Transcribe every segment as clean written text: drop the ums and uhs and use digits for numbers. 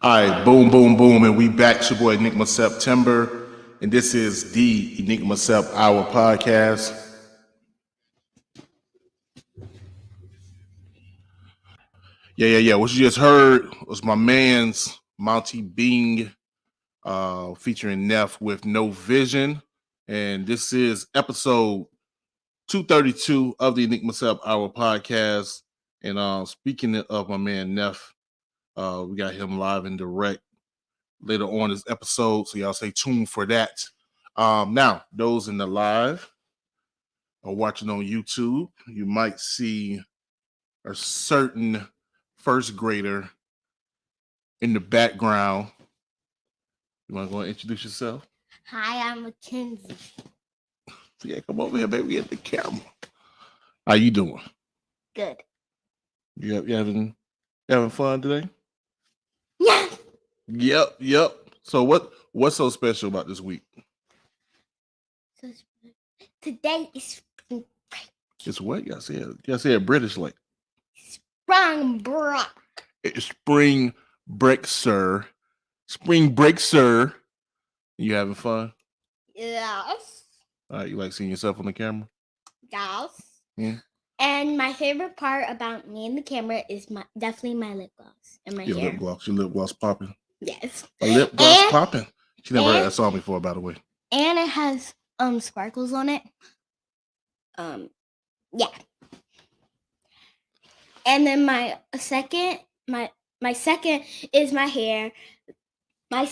All right, boom, boom, boom, and we back. It's your boy Enigma September, and this is the Enigma Sept Hour podcast. Yeah. What you just heard was my man's Monty Bing, featuring Neff with No Vision, and this is episode 232 of the Enigma Sept Hour podcast. And speaking of my man Neff, we got him live and direct later on this episode, so y'all stay tuned for that. Now, those in the live or watching on YouTube, you might see a certain first grader in the background. You want to go and introduce yourself? Hi, I'm Mackenzie. Yeah, come over here, baby. Get the camera. How you doing? Good. You having fun today? Yes. Yep. So what's so special about this week? So today is It's what y'all said British like spring break. it's spring break, sir. Spring break, sir. You having fun? Yes. All right, you like seeing yourself on the camera? Yes. Yeah. And my favorite part about me and the camera is definitely my lip gloss and my hair. Your lip gloss popping. Yes. A lip gloss popping. She never heard that song before, by the way. And it has sparkles on it. Yeah. And then my second is my hair. My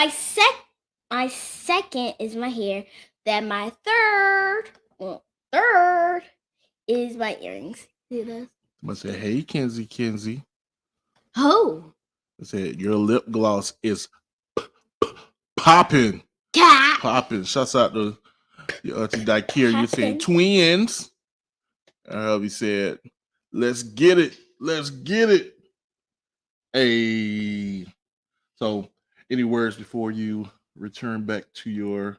second is my hair. Then my third is my earrings. See this? I said, hey, Kenzie. Oh. I said, your lip gloss is popping. Cat. Popping. Shouts out to your auntie Dykira. You said twins. Her hubby said, let's get it. Hey. So, any words before you return back to your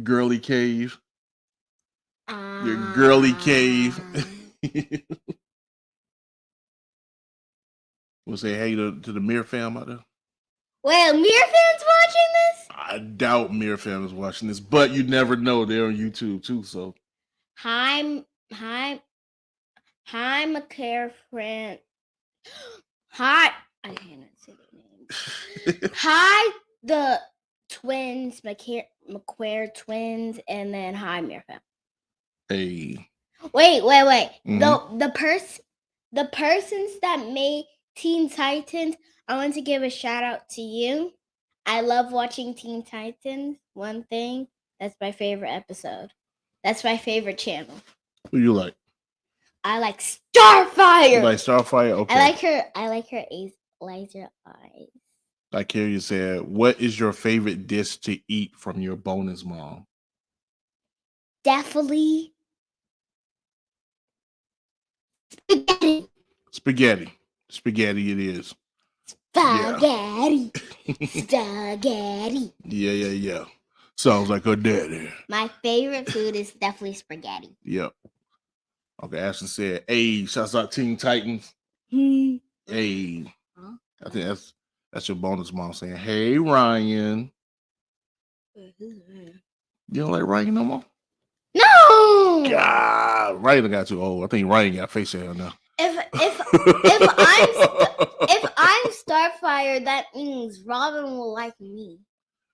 girly cave? Your girly cave. We'll say hey to the Mirror fam out there. Well, Mirror fam's watching this? I doubt Mirror fam is watching this, but you never know. They're on YouTube too, so. Hi, my care friend. Hi, I cannot say their names. Hi, the twins, McQuare twins, and then hi, Mirror fam. Hey. Wait. Mm-hmm. The persons that made Teen Titans, I want to give a shout out to you. I love watching Teen Titans. One thing, that's my favorite episode. That's my favorite channel. Who you like? I like Starfire. You like Starfire? Okay. I like her laser eyes. Like here you said, what is your favorite dish to eat from your bonus mom? Definitely Spaghetti it is. Spaghetti. Spaghetti. Yeah. Sounds like her daddy. My favorite food is definitely spaghetti. Yep. Okay, Ashton said, hey, shouts out Teen Titans. Hey. Huh? I think that's your bonus mom saying, hey, Ryan. You don't like Ryan no more? No! God, Ryan got too old. I think Ryan got face hair now. If I'm Starfire, that means Robin will like me.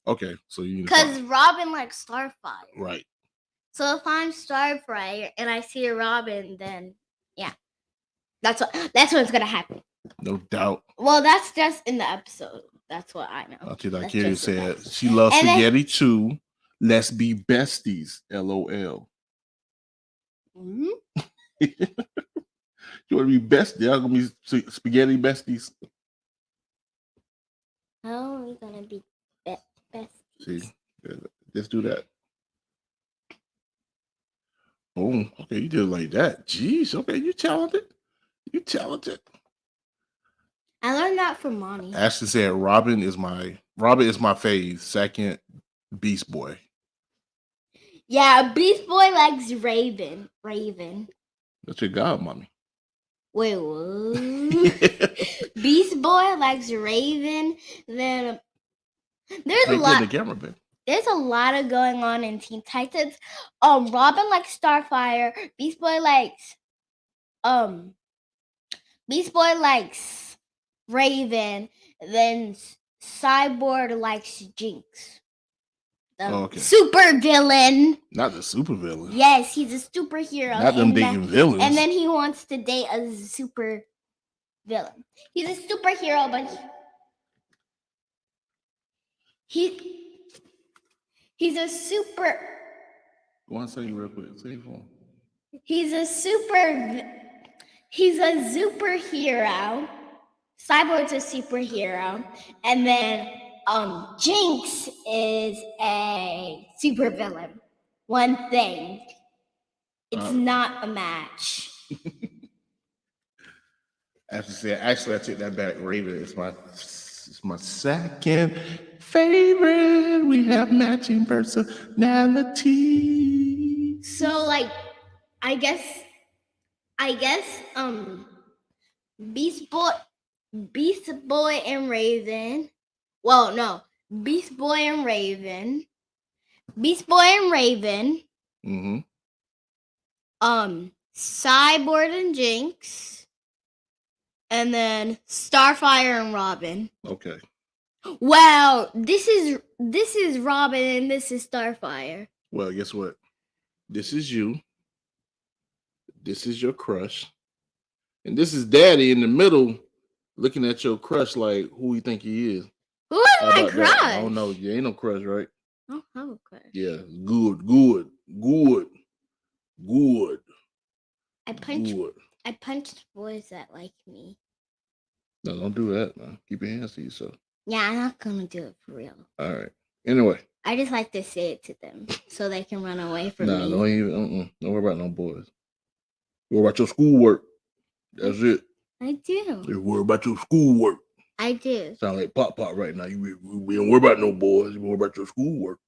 Okay, so you because Robin likes Starfire. Right. So if I'm Starfire and I see a Robin, then yeah, that's what's gonna happen. No doubt. Well, that's just in the episode. That's what I know. Until Dykira said she loves spaghetti too. Let's be besties. LOL. Mm-hmm. You want to be besties? Y'all gonna be spaghetti besties? How are we gonna be besties? See, let's do that. Oh, okay, you did it like that. Jeez, okay, you talented. I learned that from Monty. Ashton said Robin is my fave. Second, Beast Boy. Yeah, Beast Boy likes Raven. That's your god, mommy. Wait, what? Beast Boy likes Raven. Then there's a lot. The camera, babe. There's a lot of going on in Teen Titans. Robin likes Starfire. Beast Boy likes Raven. Then Cyborg likes Jinx. The super villain. Not the super villain. Yes, he's a superhero. Not them dating villains. And then he wants to date a super villain. He's a superhero, but he's a super. I want to say you real quick. Say it for him. He's a superhero. Cyborg's a superhero, and then Jinx is a supervillain. One thing, it's not a match. Actually, I take that back. Raven is my second favorite. We have matching personality. So, like, I guess, Beast Boy and Raven. Well, no, Beast Boy and Raven. Mm-hmm. Cyborg and Jinx. And then Starfire and Robin. Okay. Wow, this is Robin and this is Starfire. Well, guess what? This is you. This is your crush. And this is Daddy in the middle looking at your crush like, who you think he is? Who is my crush? That? I don't know. You ain't no crush, right? I don't have a crush. Yeah, good. I punched boys that like me. No, don't do that, man. Keep your hands to yourself. Yeah, I'm not gonna do it for real. All right. Anyway. I just like to say it to them so they can run away from me. Nah, don't even. Don't worry about no boys. Worry about your schoolwork. That's it. I do. You worry about your schoolwork. I do. Sound like Pop right now. We don't worry about no boys. You worry about your schoolwork.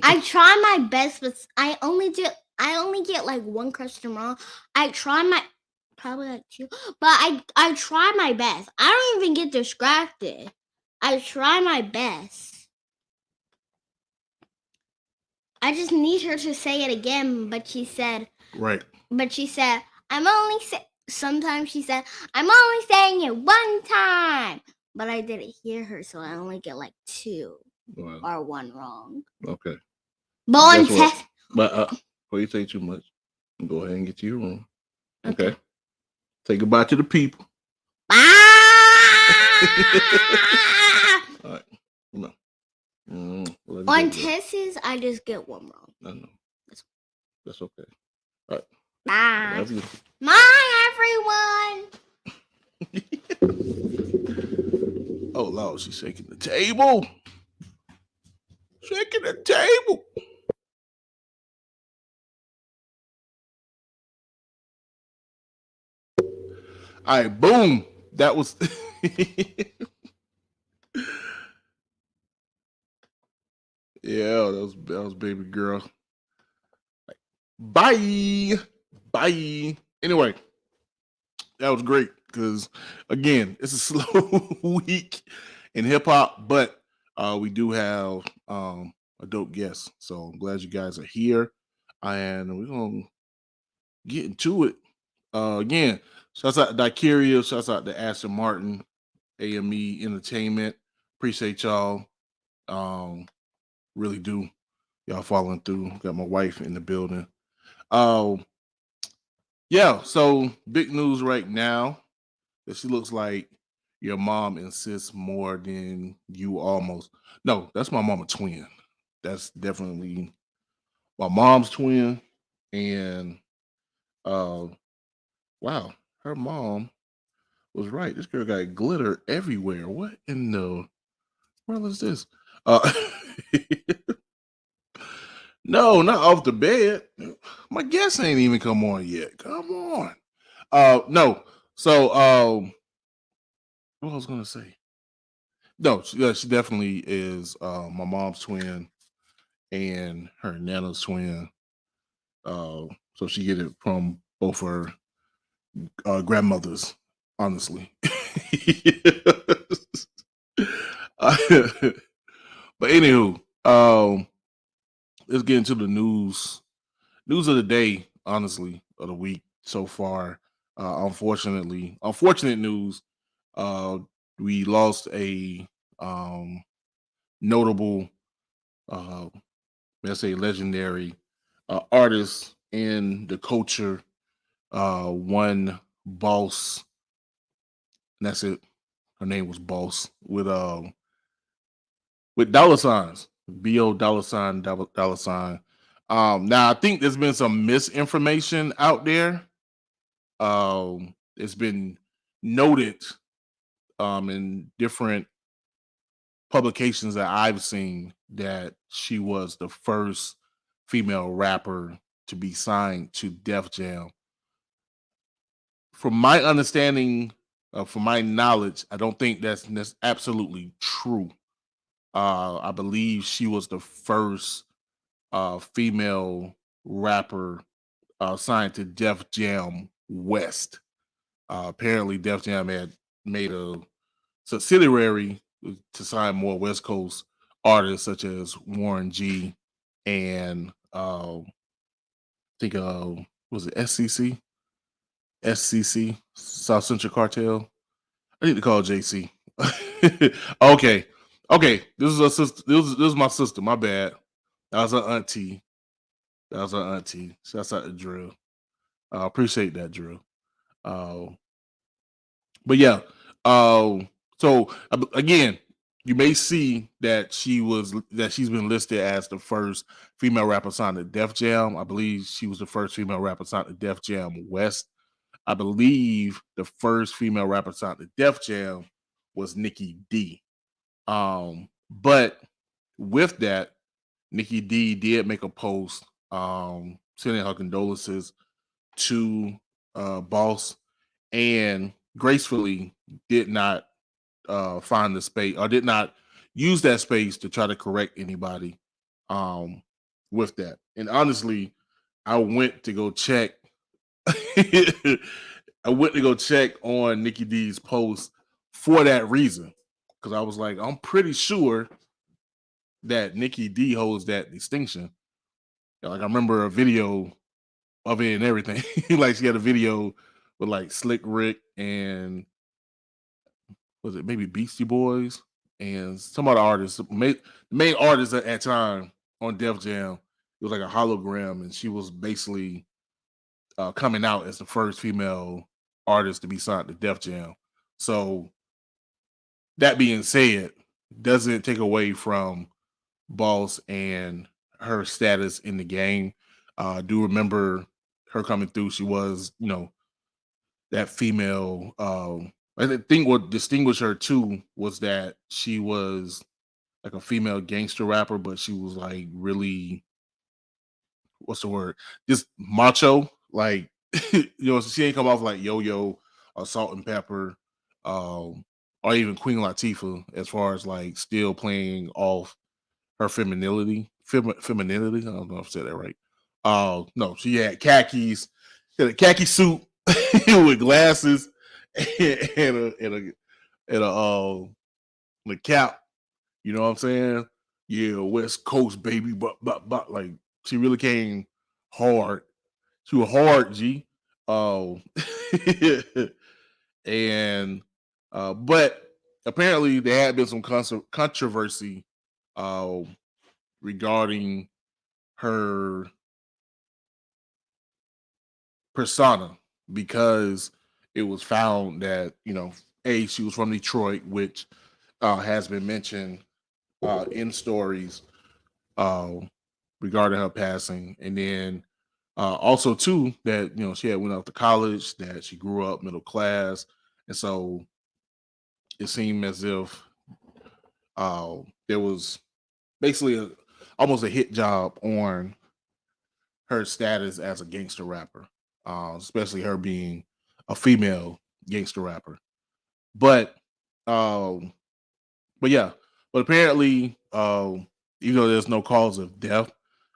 I try my best, but I only get like one question wrong. I try my probably like two, but I try my best. I don't even get distracted. I try my best. I just need her to say it again, but she said right. But she said sometimes she said I'm only saying it one time, but I didn't hear her, so I only get like two or one wrong. Okay. But on test. But before you say too much, go ahead and get to your room. Okay. Say goodbye to the people. Bye. All right. No. On tests, I just get one wrong. I know. That's okay. All right. Bye. Love you. Bye, everyone. Oh, Lord, she's shaking the table. Shaking the table. All right, boom. That was yeah, that was baby girl. Bye. Anyway, that was great because again, it's a slow week in hip hop, but we do have a dope guest. So I'm glad you guys are here, and we're gonna get into it. Again, shouts out to Daikiria, shouts out to Aston Martin, AME Entertainment. Appreciate y'all. Really do. Y'all following through. Got my wife in the building. Yeah, so big news right now that she looks like your mom insists more than you almost. No, that's my mama twin. That's definitely my mom's twin. And wow, her mom was right. This girl got glitter everywhere. What in the world is this? No, not off the bed. My guest ain't even come on yet. Come on. No. So what I was gonna say. No, she definitely is my mom's twin and her nana's twin. So she get it from both her grandmothers, honestly. But anywho, let's get into the news. News of the day, honestly, of the week so far. Unfortunate news. Uh, we lost a notable, uh, let's say, legendary artist in the culture. One Boss, and that's it. Her name was Boss with dollar signs. B-O dollar sign, dollar sign. Now I think there's been some misinformation out there. It's been noted in different publications that I've seen that she was the first female rapper to be signed to Def Jam. From my understanding, from my knowledge, I don't think that's absolutely true. I believe she was the first female rapper signed to Def Jam West. Apparently, Def Jam had made a subsidiary to sign more West Coast artists such as Warren G and I think was it SCC South Central Cartel. I need to call JC. Okay, okay. This is a sister. This is my sister. My bad. That was her auntie. That was her auntie. Shouts out to Drill. I appreciate that, Drew. Uh, but yeah, so again, you may see that she's been listed as the first female rapper signed to Def Jam. I believe she was the first female rapper signed to Def Jam West. I believe the first female rapper signed to Def Jam was Nikki D. But with that, Nikki D did make a post sending her condolences to Boss and gracefully did not find the space or did not use that space to try to correct anybody with that. And honestly, I went to go check. I went to go check on Nikki D's post for that reason because I was like, I'm pretty sure that Nikki D holds that distinction. Like I remember a video of it and everything. Like she had a video with like Slick Rick and was it maybe Beastie Boys and some other artists. The main artist at that time on Def Jam, it was like a hologram, and she was basically coming out as the first female artist to be signed to Def Jam. So that being said, doesn't take away from Boss and her status in the game. I do remember her coming through. She was, that female. I think what distinguished her too was that she was like a female gangster rapper, but she was like really, what's the word? Just macho. Like, she ain't come off like Yo Yo or Salt and Pepper, or even Queen Latifah, as far as like still playing off her femininity. Femininity. I don't know if I said that right. No, she had khakis, she had a khaki suit with glasses and a cap. You know what I'm saying? Yeah, West Coast baby, but like she really came hard. She was hard, G. Oh, and but apparently there had been some controversy uh, regarding her persona because it was found that she was from Detroit, which has been mentioned in stories uh, regarding her passing, and then also too that she had went off to college, that she grew up middle class, and so it seemed as if there was basically almost a hit job on her status as a gangster rapper, especially her being a female gangster rapper. But um, but yeah, but apparently, even though there's no cause of death,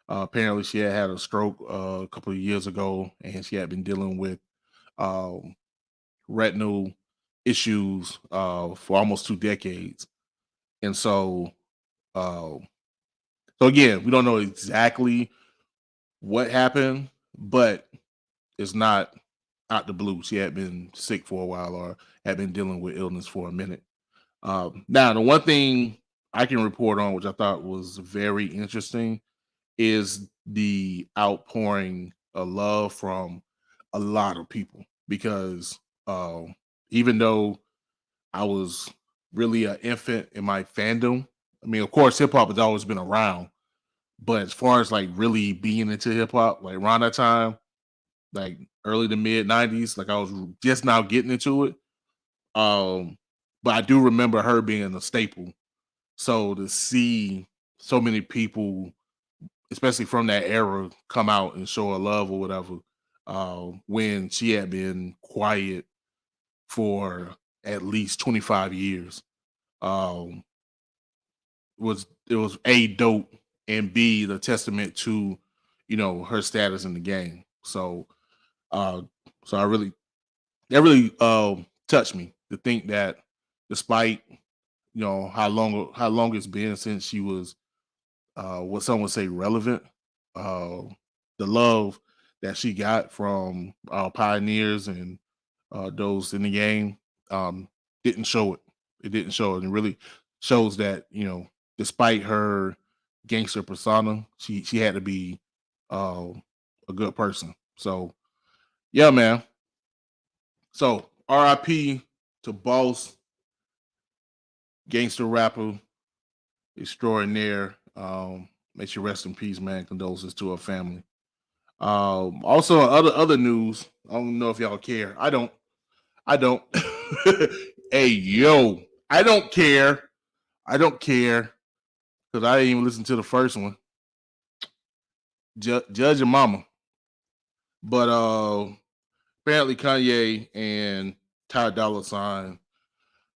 apparently she had a stroke a couple of years ago, and she had been dealing with um, retinal issues for almost 2 decades, and uh, so again, we don't know exactly what happened, but it's not out the blue. She had been sick for a while or had been dealing with illness for a minute. Now, the one thing I can report on, which I thought was very interesting, is the outpouring of love from a lot of people. Because even though I was really an infant in my fandom, I mean, of course, hip hop has always been around, but as far as like really being into hip hop, like around that time, like early to mid '90s, like I was just now getting into it. Um, but I do remember her being a staple. So to see so many people, especially from that era, come out and show her love or whatever, when she had been quiet for at least 25 years, um, was it was a dope and b the testament to her status in the game. Uh, so I really that really touched me to think that despite how long it's been since she was what some would say relevant, uh, the love that she got from pioneers and those in the game um, didn't show it. It didn't show it, and it really shows that despite her gangster persona, she had to be uh, a good person. So yeah, man. So R.I.P. to Boss, gangster rapper extraordinaire. May she rest in peace, man. Condolences to her family. Also, other news. I don't know if y'all care. I don't. I don't. Hey, yo, I don't care. I don't care because I didn't even listen to the first one. Judge your mama. But apparently Kanye and Ty Dolla Sign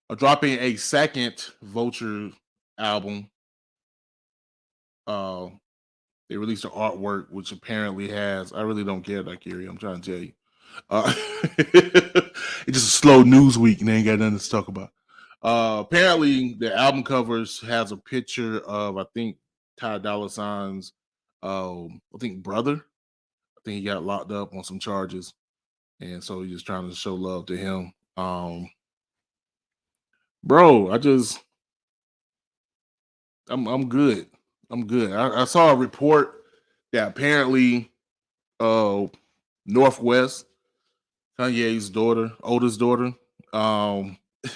are dropping a second Vulture album. Uh, they released an artwork which apparently has. I really don't care, Dakiri. I'm trying to tell you. It's just a slow news week and they ain't got nothing to talk about. Apparently, the album covers has a picture of I think Ty Dolla Sign's I think brother. I think he got locked up on some charges, and so he's just trying to show love to him. Bro, I'm good. I'm good. I saw a report that apparently Northwest, Kanye's daughter, oldest daughter,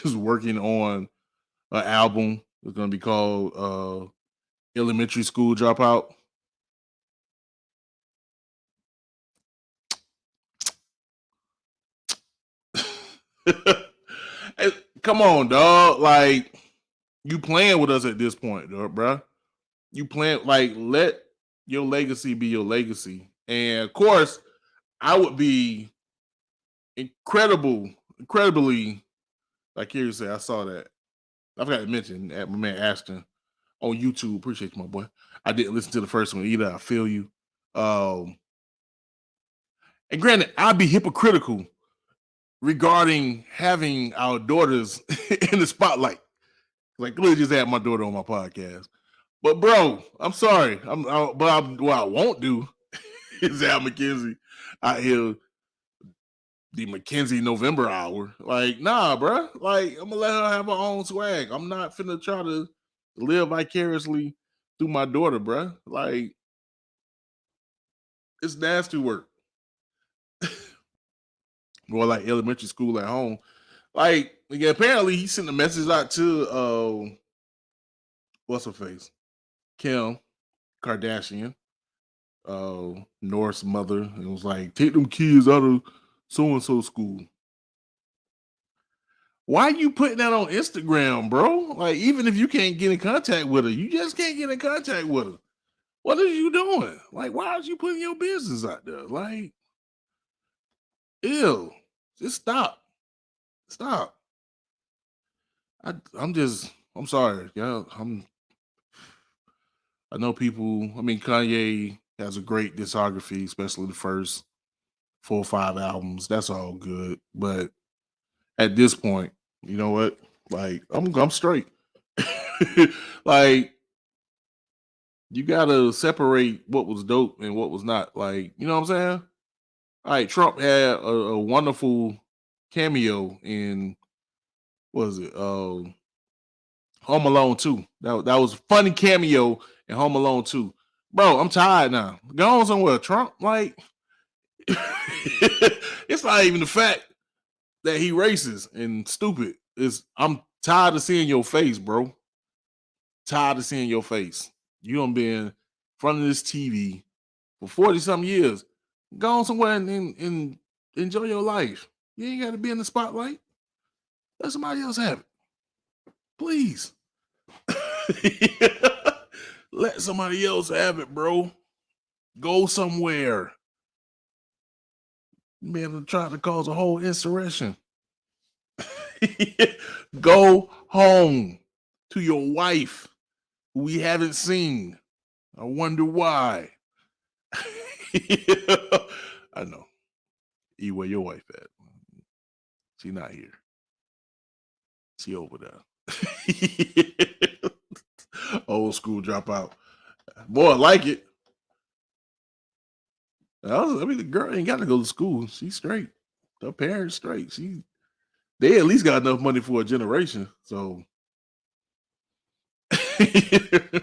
is working on an album. It's gonna be called Elementary School Dropout. Hey, come on, dog. Like you playing with us at this point, dog, bro. You playing like let your legacy be your legacy. And of course, I would be incredibly like here you say, I saw that. I forgot to mention at my man Ashton on YouTube. Appreciate you, my boy. I didn't listen to the first one either. I feel you. Um, and granted, I'd be hypocritical regarding having our daughters in the spotlight. Like, literally just had my daughter on my podcast. But bro, I'm sorry. What I won't do is have Mackenzie out here the Mackenzie November hour. Like, nah, bro. Like, I'm gonna let her have her own swag. I'm not finna try to live vicariously through my daughter, bro. Like, it's nasty work. More like elementary school at home. Like, yeah, apparently he sent a message out to what's her face? Kim Kardashian, North's mother, and was like, take them kids out of so and so school. Why are you putting that on Instagram, bro? Like, even if you can't get in contact with her, you just can't get in contact with her. What are you doing? Like, why are you putting your business out there? Like, ew. Just stop. Stop. I'm sorry. Yeah, I know people, I mean, Kanye has a great discography, especially the first. 4 or 5 albums. That's all good. But at this point, you know what? Like, I'm straight. Like, you gotta separate what was dope and what was not. Like, you know what I'm saying? All right, Trump had a wonderful cameo in what was it? Home Alone 2. That was a funny cameo in Home Alone 2. Bro, I'm tired now. Go on somewhere, Trump. Like, it's not even the fact that he racist and stupid. I'm tired of seeing your face, bro. Tired of seeing your face. You done been in front of this TV for 40-something years. Go on somewhere and enjoy your life. You ain't got to be in the spotlight. Let somebody else have it. Please. Let somebody else have it, bro. Go somewhere. Man, trying to cause a whole insurrection. Go home to your wife, who we haven't seen. I wonder why. I know. E, where your wife at? She not here. She over there. Old school dropout. Boy, I like it. I mean, the girl ain't got to go to school. She's straight. Her parents straight. They at least got enough money for a generation. So, I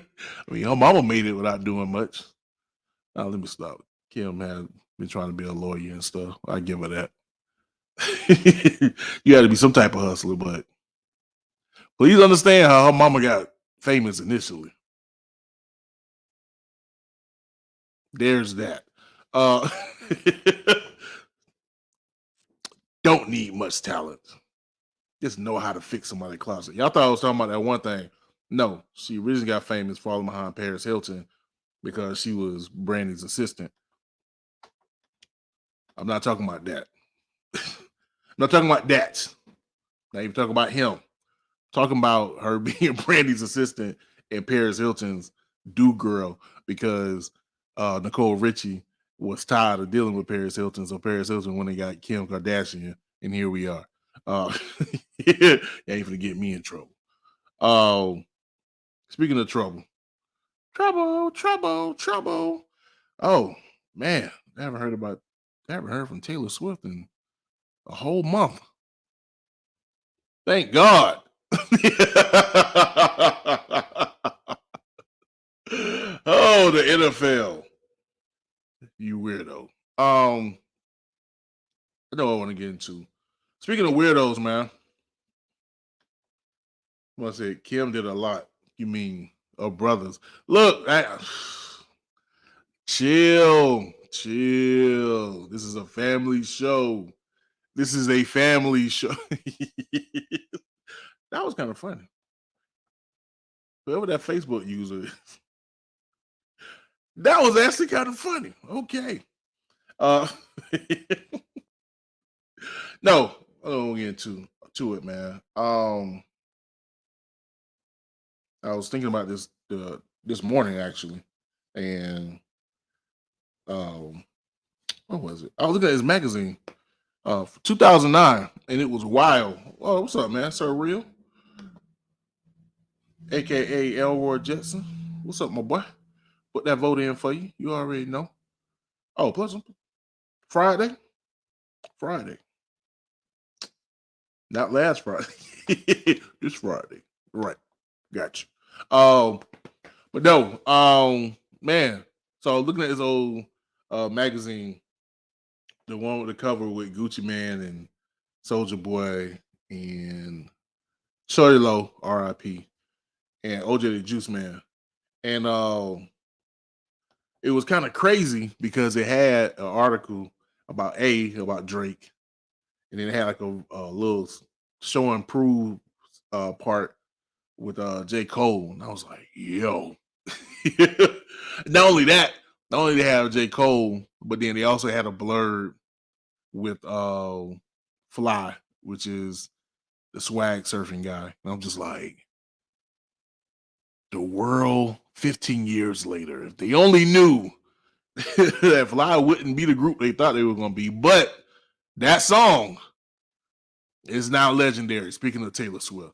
mean, her mama made it without doing much. Now, let me stop. Kim had been trying to be a lawyer and stuff. I give her that. You got to be some type of hustler, but please understand how her mama got famous initially. There's that. Don't need much talent. Just know how to fix somebody's closet. Y'all thought I was talking about that one thing. No, she originally got famous falling behind Paris Hilton because she was Brandy's assistant. I'm not talking about that. I'm not talking about that. Not even talking about him. Talking about her being Brandy's assistant and Paris Hilton's do girl because Nicole Richie was tired of dealing with Paris Hilton. So Paris Hilton went and got Kim Kardashian, and here we are. You ain't gonna get me in trouble. Speaking of trouble. Oh man, I haven't heard from Taylor Swift in a whole month. Thank God. Oh, the NFL. You weirdo. I know I want to get into. Speaking of weirdos, man. I said Kim did a lot. You mean brothers? Look, chill. This is a family show. This is a family show. That was kind of funny. Whoever that Facebook user is. That was actually kind of funny. Okay. No, I don't get into it, man. I was thinking about this this morning actually, and what was it? I was looking at his magazine, 2009, and it was wild. Oh, what's up, man? Sir Real, aka Elroy Jetson. What's up, my boy? Put that vote in for you. You already know. Oh, plus Friday. Not last Friday. This Friday. Right. Got you. But no, man. So looking at his old magazine, the one with the cover with Gucci Man and Soldier Boy and Shorty Low, R.I.P. and OJ the Juice Man. And it was kind of crazy because it had an article about Drake, and then it had like a little show and prove part with J. Cole, and I was like, yo. Not only they have J. Cole, but then they also had a blurb with Fly, which is the swag surfing guy. And I'm just like, the world 15 years later, if they only knew that Fly wouldn't be the group they thought they were going to be. But that song is now legendary. Speaking of Taylor Swift.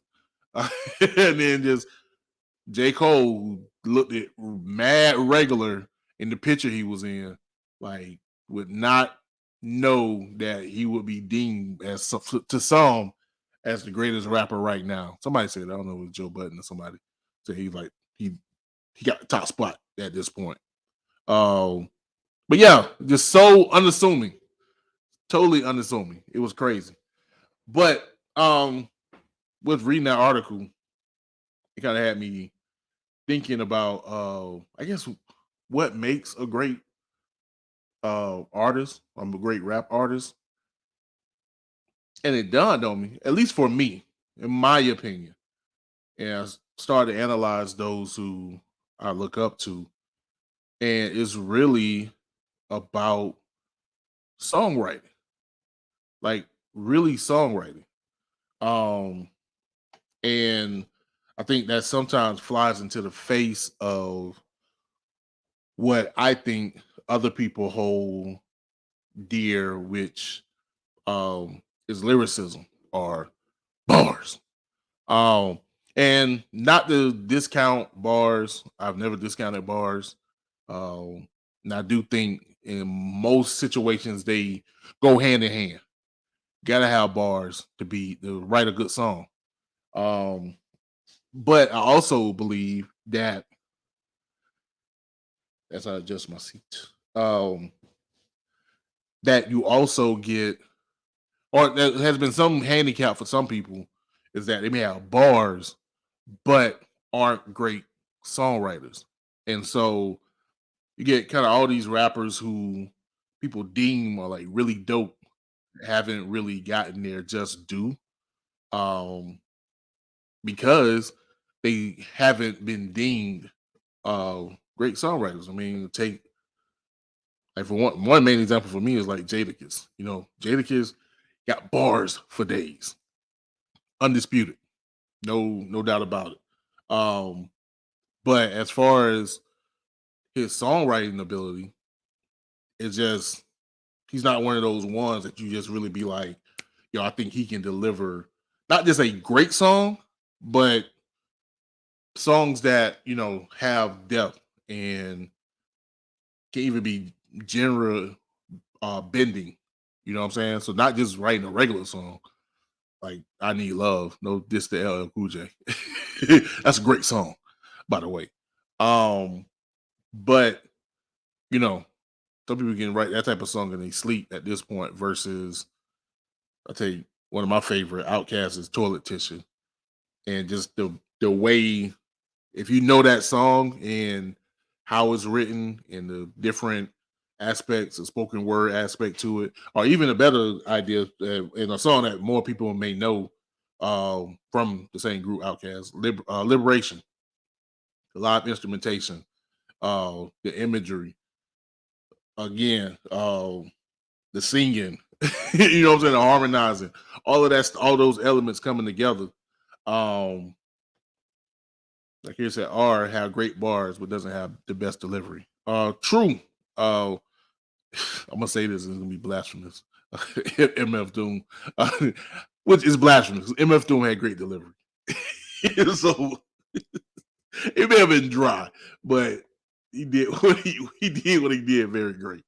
And then just J. Cole looked at mad regular in the picture he was in, like would not know that he would be deemed as to some as the greatest rapper right now. Somebody said, I don't know, it was Joe Budden or somebody said he got the top spot at this point. But yeah, just so unassuming, totally unassuming. It was crazy. But with reading that article, it kind of had me thinking about I guess what makes a great artist. I'm a great rap artist. And it dawned on me, at least for me, in my opinion. And I started to analyze those who I look up to. And it's really about songwriting. Like really songwriting. Um and I think that sometimes flies into the face of what I think other people hold dear, which is lyricism or bars. Um, and not to discount bars. I've never discounted bars. And I do think in most situations they go hand in hand. Gotta have bars to write a good song. But I also believe that as I adjust my seat, that you also get, or there has been some handicap for some people, is that they may have bars, but aren't great songwriters. And so you get kind of all these rappers who people deem are like really dope, haven't really gotten their just due. Um, because they haven't been deemed great songwriters. I mean, take like for one main example for me is like Jadakiss. You know, Jadakiss got bars for days, undisputed, no doubt about it. But as far as his songwriting ability, it's just he's not one of those ones that you just really be like, yo, I think he can deliver not just a great song, but songs that have depth and can even be genre bending. You know what I'm saying? So not just writing a regular song like "I Need Love." No, this the LL Cool J. That's a great song, by the way. But you know, some people can write that type of song and they sleep at this point. Versus, I'll tell you, one of my favorite Outcasts is "Toilet Tissue," and just the way, if you know that song and how it's written and the different aspects, the spoken word aspect to it, or even a better idea, in a song that more people may know from the same group, Outkast, Liberation, the live instrumentation, the imagery, again, the singing, you know what I'm saying, the harmonizing, all of that, all those elements coming together. Like you said, R have great bars, but doesn't have the best delivery. True. I'm gonna say this, is gonna be blasphemous. MF Doom, which is blasphemous. MF Doom had great delivery, so it may have been dry, but he did what he did what he did very great.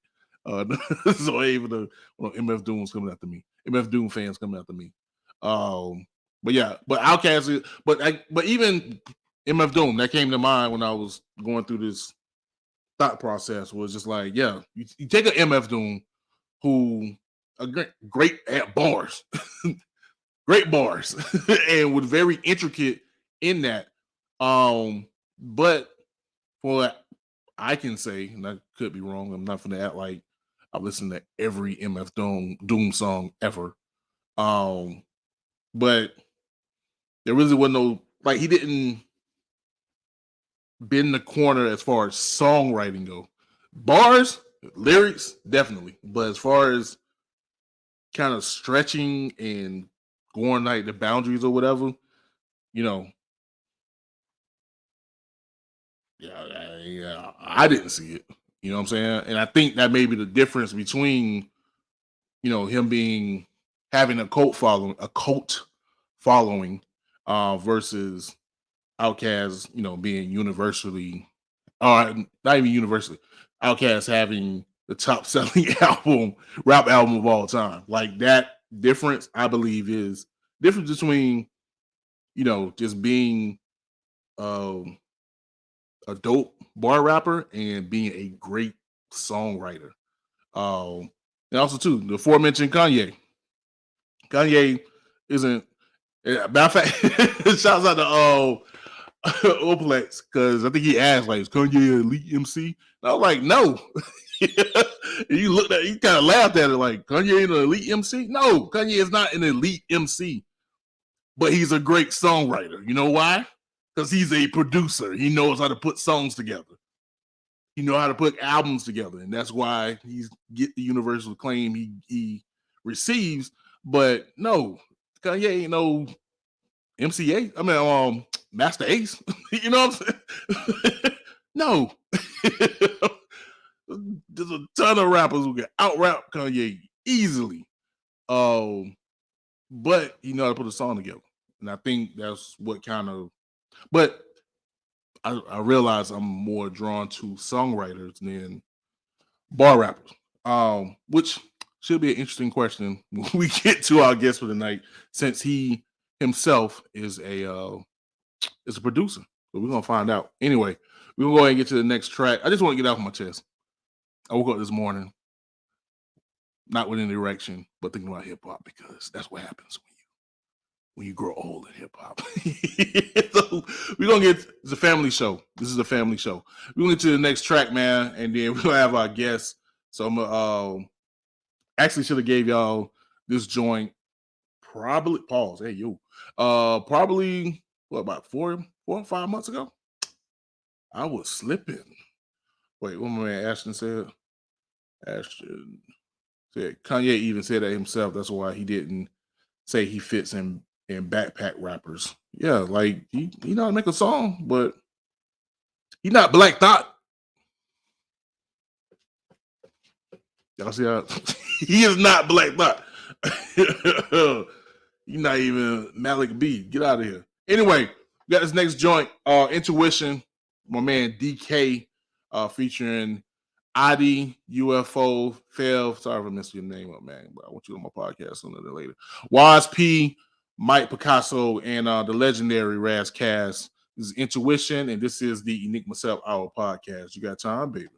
So even the MF Doom's coming after me, MF Doom fans coming after me. But yeah, but Outkast, but even MF Doom, that came to mind when I was going through this thought process, was just like, yeah, you take an MF Doom who a great at bars, great bars, and was very intricate in that. But for what I can say, and I could be wrong, I'm not gonna act like I've listened to every MF Doom song ever. But there really wasn't no, like, he didn't bend the corner as far as songwriting go. Bars, lyrics, definitely. But as far as kind of stretching and going like the boundaries or whatever, you know, yeah, I didn't see it. You know what I'm saying? And I think that may be the difference between, you know, him having a cult following, versus Outkast, you know, being universally, or not even universally, Outkast having the top selling rap album of all time. Like that difference, I believe, is difference between, you know, just being um a dope bar rapper and being a great songwriter. And also too, the aforementioned Kanye. Kanye isn't. Matter of fact, shouts out to Oplex, because I think he asked, like, is Kanye an elite MC? And I was like, no. You looked at, you kind of laughed at it, like, Kanye ain't an elite MC? No, Kanye is not an elite MC, but he's a great songwriter. You know why? Because he's a producer. He knows how to put songs together. He knows how to put albums together, and that's why he's get the universal acclaim he receives. But no, Kanye ain't no MCA. I mean, Master Ace. You know what I'm saying? No. There's a ton of rappers who can out rap Kanye easily. But he know how to put a song together. And I think that's what kind of, but I realize I'm more drawn to songwriters than bar rappers. Which should be an interesting question when we get to our guest for the night, since he himself is a producer. So we're gonna find out. Anyway, we're gonna go ahead and get to the next track. I just want to get off my chest. I woke up this morning, not with an erection, but thinking about hip hop, because that's what happens when you grow old in hip hop. So we're gonna get, it's a family show. This is a family show. We're gonna get to the next track, man, and then we're gonna have our guests. So I'm actually should have gave y'all this joint probably pause. Hey you. Probably what, about 4 or 5 months ago? I was slipping. Wait, what my man Ashton said? Ashton said Kanye even said that himself. That's why he didn't say he fits in backpack rappers. Yeah, like he know how to make a song, but he not Black Thought. Y'all see how he is not Black Thought. You're not even Malik B. Get out of here. Anyway, we got this next joint, Intuition, my man DK, featuring Aida, UFO, Fev. Sorry if I messed your name up, man, but I want you on my podcast sooner than later. Wais P, Mike Picasso, and the legendary Raz Kass. This is Intuition, and this is the Enigma Sept Hour podcast. You got time, baby?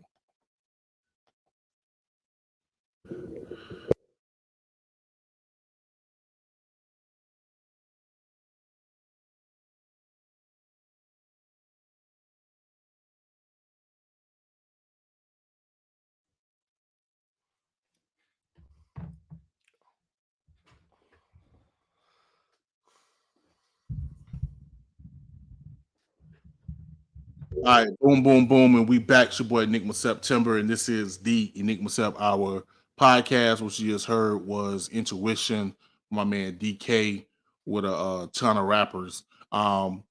All right, boom, boom, boom, and we back. It's your boy Enigma September, and this is the Enigma Sept Hour podcast. What you just heard was Intuition, my man DK, with a ton of rappers. Before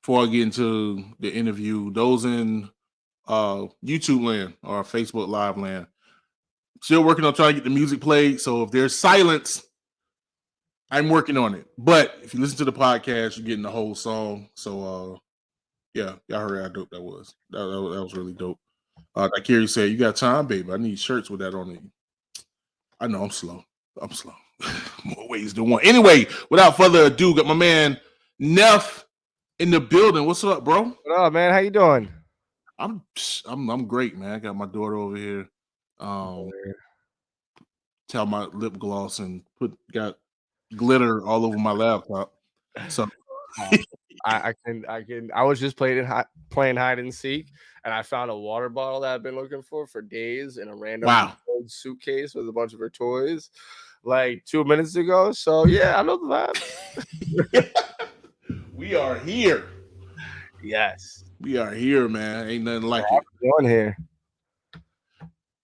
I get into the interview, those in YouTube land or Facebook Live land, still working on trying to get the music played. So if there's silence, I'm working on it. But if you listen to the podcast, you're getting the whole song. So yeah, y'all heard how dope that was. That was really dope. Like Kerry said, you got time, baby. I need shirts with that on it. I know I'm slow. More ways than one. Anyway, without further ado, got my man Nef in the building. What's up, bro? What up, man? How you doing? I'm great, man. I got my daughter over here. Tell my lip gloss and got glitter all over my laptop. So I was just playing hide and seek, and I found a water bottle that I've been looking for days in a random old suitcase with a bunch of her toys, like 2 minutes ago. So yeah, I know the vibe. We are here. Yes, we are here, man. Ain't nothing like it. Going here.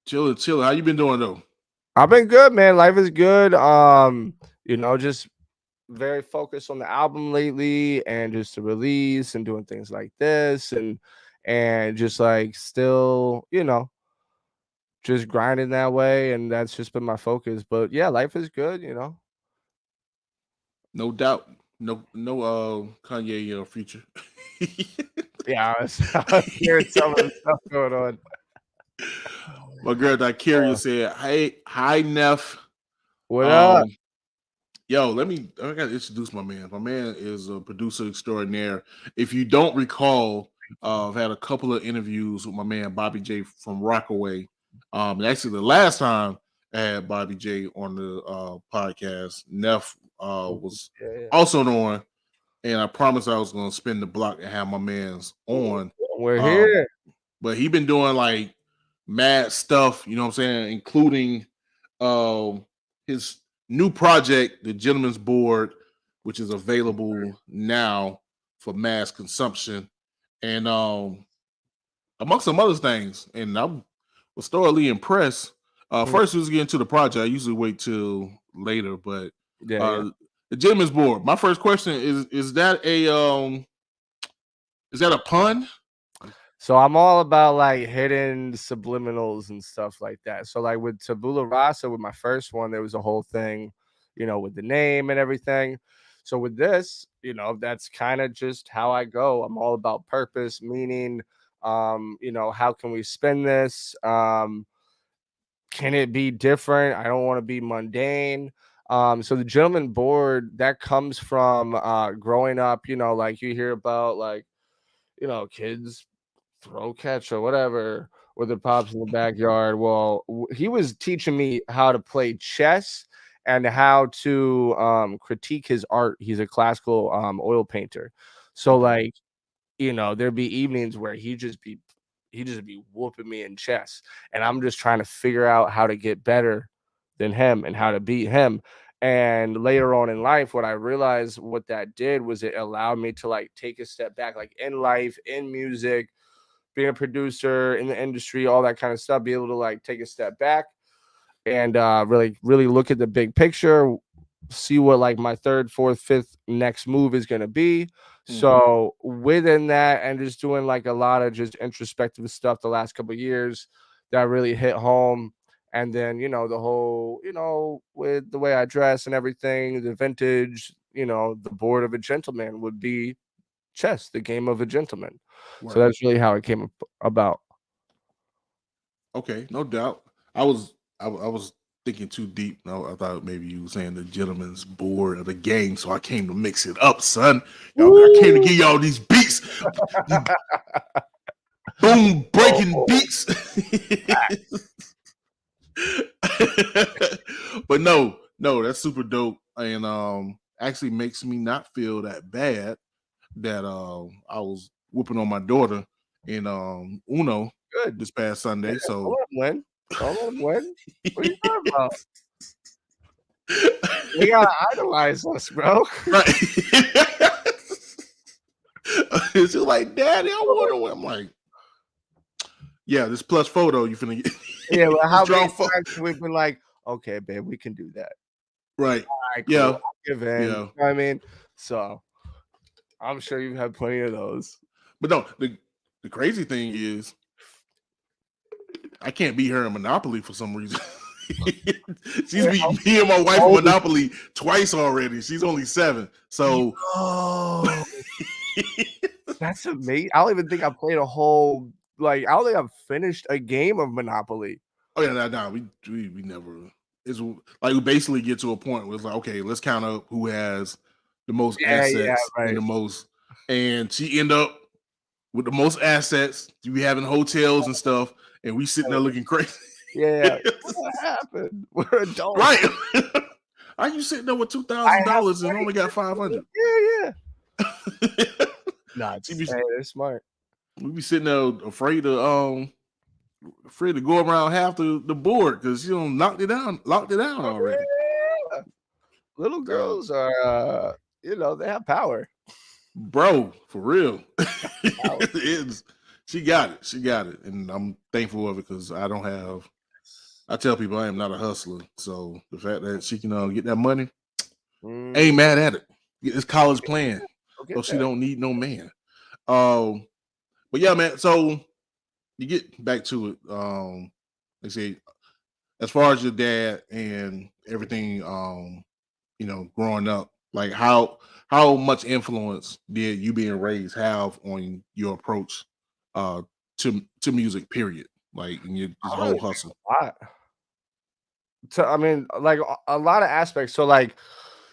Chilling. How you been doing though? I've been good, man. Life is good. You know, just very focused on the album lately and just the release and doing things like this and and just like still, just grinding that way, and that's just been my focus. But yeah, life is good, No doubt. No Kanye future. Yeah, I was hearing some of the stuff going on. My girl Daicaria said, "Hey, hi Neff. What up? Yo, I gotta introduce my man. My man is a producer extraordinaire. If you don't recall, I've had a couple of interviews with my man Bobby J from Rockaway. And actually the last time I had Bobby J on the podcast, Neff was also on, and I promised I was gonna spin the block and have my man's on. We're here. But he been doing like mad stuff, you know what I'm saying, including his new project, the Gentleman's Board, which is available now for mass consumption, and amongst some other things. And I was thoroughly impressed. First, we was getting to the project. I usually wait till later, but the Gentleman's Board. My first question is that a pun? So I'm all about like hidden subliminals and stuff like that. So like with Tabula Rasa, with my first one, there was a whole thing, with the name and everything. So with this, that's kind of just how I go. I'm all about purpose, meaning, how can we spin this? Can it be different? I don't want to be mundane. So the Gentleman Board, that comes from growing up, like you hear about like, kids throw catch or whatever with the pops in the backyard. Well, he was teaching me how to play chess and how to critique his art. He's a classical oil painter. So like, there'd be evenings where he'd just be whooping me in chess, and I'm just trying to figure out how to get better than him and how to beat him. And later on in life, what I realized what that did was it allowed me to like take a step back, like in life, in music, being a producer in the industry, all that kind of stuff, be able to like take a step back and really, really look at the big picture, see what like my third, fourth, fifth next move is going to be. So within that, and just doing like a lot of just introspective stuff the last couple of years that really hit home. And then, the whole, with the way I dress and everything, the vintage, the board of a gentleman would be chess, the game of a gentleman. Wow. So that's really how it came about. Okay, no doubt. I was thinking too deep. No, I thought maybe you were saying the Gentleman's Board of the game, so I came to mix it up, son. I came to give y'all these beats, boom breaking beats. But no, that's super dope, and actually makes me not feel that bad that I was whooping on my daughter in Uno this past Sunday. So when? What are you talking about? They gotta idolize us, bro. Right. It's just like, Daddy, I want to win. I'm like, yeah, this plus photo you finna get. Yeah, well, how many times we've been like, okay, babe, we can do that. Right. Right, cool. Yeah. Give in. Yeah. You know what I mean? So I'm sure you've had plenty of those. But no, the crazy thing is I can't beat her in Monopoly for some reason. She's beat me and my wife in Monopoly twice already. She's only 7. So that's amazing. I don't even think I played a whole I don't think I've finished a game of Monopoly. Oh yeah, no, we never. It's like we basically get to a point where it's like, okay, let's count up who has the most assets and the most, and she end up with the most assets. You be having hotels and stuff, and we sitting there looking crazy. Yeah, what happened? We're adults, right? Are you sitting there with $2,000 and only got 500? Yeah. Nah, they're smart. We be sitting there afraid to go around half the board because you locked it down already. Yeah. Little girls are they have power. Bro, for real. She got it. And I'm thankful of it because I tell people I am not a hustler. So the fact that she can get that money, ain't mad at it. Get this college plan. So she don't need no man. But yeah, man. So you get back to it. They say as far as your dad and everything, growing up, like how much influence did you being raised have on your approach to music? Period. Like in your this I don't really whole think hustle. a lot. So I mean, like a lot of aspects. So like,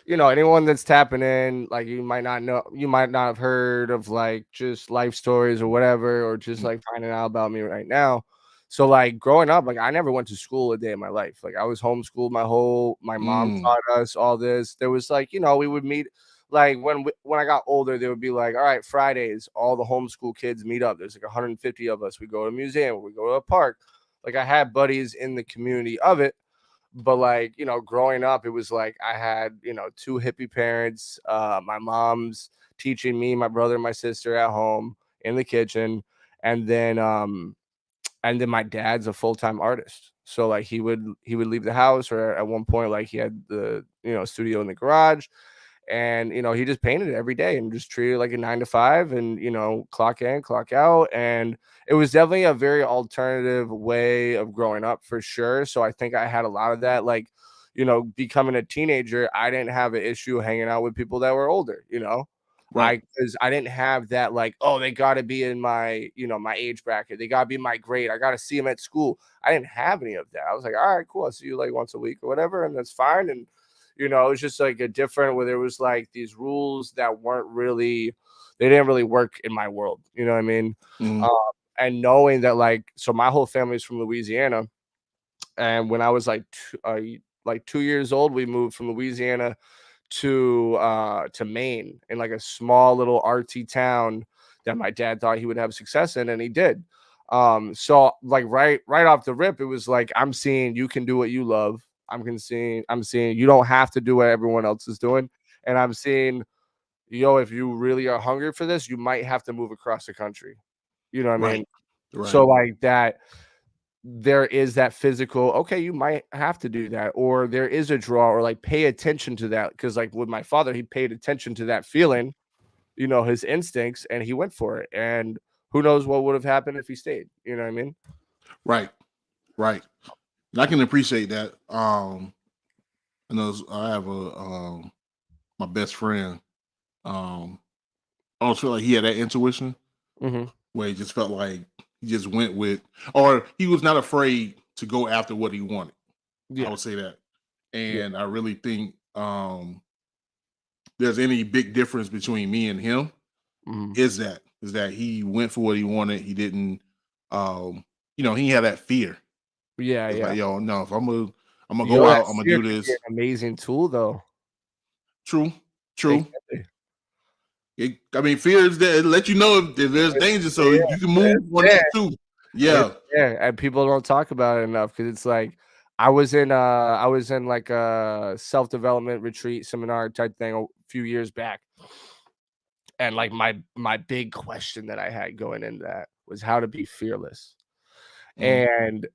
anyone that's tapping in, like you might not know, you might not have heard of like just life stories or whatever, or just Mm. like finding out about me right now. So like growing up, like I never went to school a day in my life. Like I was homeschooled my mom Mm. taught us all this. There was like, we would meet like when I got older, they would be like, all right, Fridays, all the homeschool kids meet up. There's like 150 of us. We go to a museum, we go to a park. Like I had buddies in the community of it, but like growing up it was like I had two hippie parents, my mom's teaching me, my brother and my sister at home in the kitchen, and then my dad's a full-time artist, so like he would leave the house, or at one point like he had the studio in the garage, and he just painted it every day and just treated it like a 9 to 5, and clock in, clock out. And it was definitely a very alternative way of growing up for sure. So I think I had a lot of that. Like becoming a teenager, I didn't have an issue hanging out with people that were older. Right. Because I didn't have that, like, oh, they got to be in my my age bracket, they got to be my grade, I got to see them at school. I didn't have any of that. I was like, all right, cool, I'll see you like once a week or whatever, and that's fine. And it was just like a different, where there was like these rules that weren't really, they didn't really work in my world. You know what I mean? Mm. And knowing that, like, so my whole family's from Louisiana, and when I was like 2 years old, we moved from Louisiana to Maine, in like a small little artsy town that my dad thought he would have success in, and he did. So like right off the rip, it was like, I'm seeing you can do what you love. I'm seeing you don't have to do what everyone else is doing. And I'm seeing, if you really are hungry for this, you might have to move across the country. You know what I mean? Right. Right. So like that, there is that physical, okay, you might have to do that, or there is a draw, or like pay attention to that. Because like with my father, he paid attention to that feeling, his instincts, and he went for it. And who knows what would have happened if he stayed. You know what I mean? Right. Right. And I can appreciate that. I know I have my best friend. I almost feel like he had that intuition where he just felt like he just went with, or he was not afraid to go after what he wanted. I Yeah. would say that. And I really think there's any big difference between me and him is that he went for what he wanted. He didn't, he had that fear. Yeah. It's Yeah. like, yo, no, if I'm gonna Yo, go that out, I'm gonna fear do could be this. an amazing tool, though. True, It true. can I mean, fear is that it let you know if there's be. danger, so Yeah, you can move on yeah. that too. Yeah. Yeah, and people don't talk about it enough, because it's like I was in like a self-development retreat seminar type thing a few years back. And like my big question that I had going into that was how to be fearless. Mm. And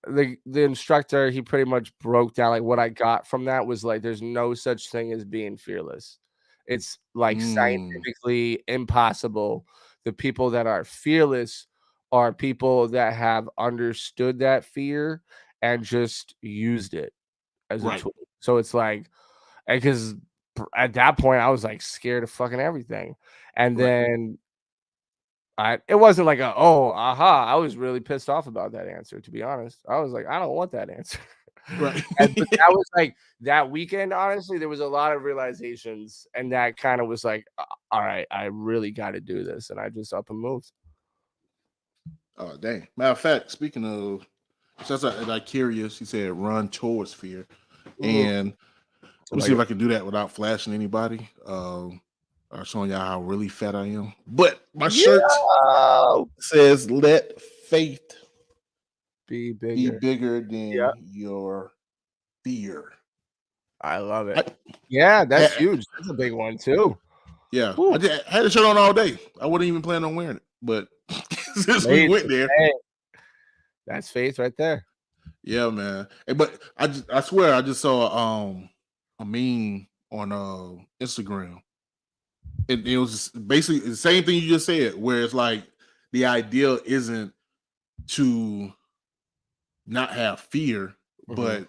the instructor, he pretty much broke down like what I got from that was like, there's no such thing as being fearless. It's like Mm. scientifically impossible. The people that are fearless are people that have understood that fear and just used it as a Right. tool. So it's like, because at that point I was like scared of fucking everything. And Right. then it wasn't like aha. I was really pissed off about that answer, to be honest. I was like, I don't want that answer. Right. But that was like that weekend, honestly, there was a lot of realizations, and that kind of was like, all right, I really got to do this. And I just up and moved. Oh, dang. Matter of fact, speaking of, just like curious, he said run towards fear. And let me see if I can do that without flashing anybody. Or showing y'all how really fat I am. But my shirt says let faith be bigger than your fear. I love it. That's huge. That's a big one too. Yeah. I had the shirt on all day. I wouldn't even plan on wearing it. But since we went there. That's faith right there. Yeah, man. But I swear I just saw a meme on Instagram. It was just basically the same thing you just said, where it's like the idea isn't to not have fear, but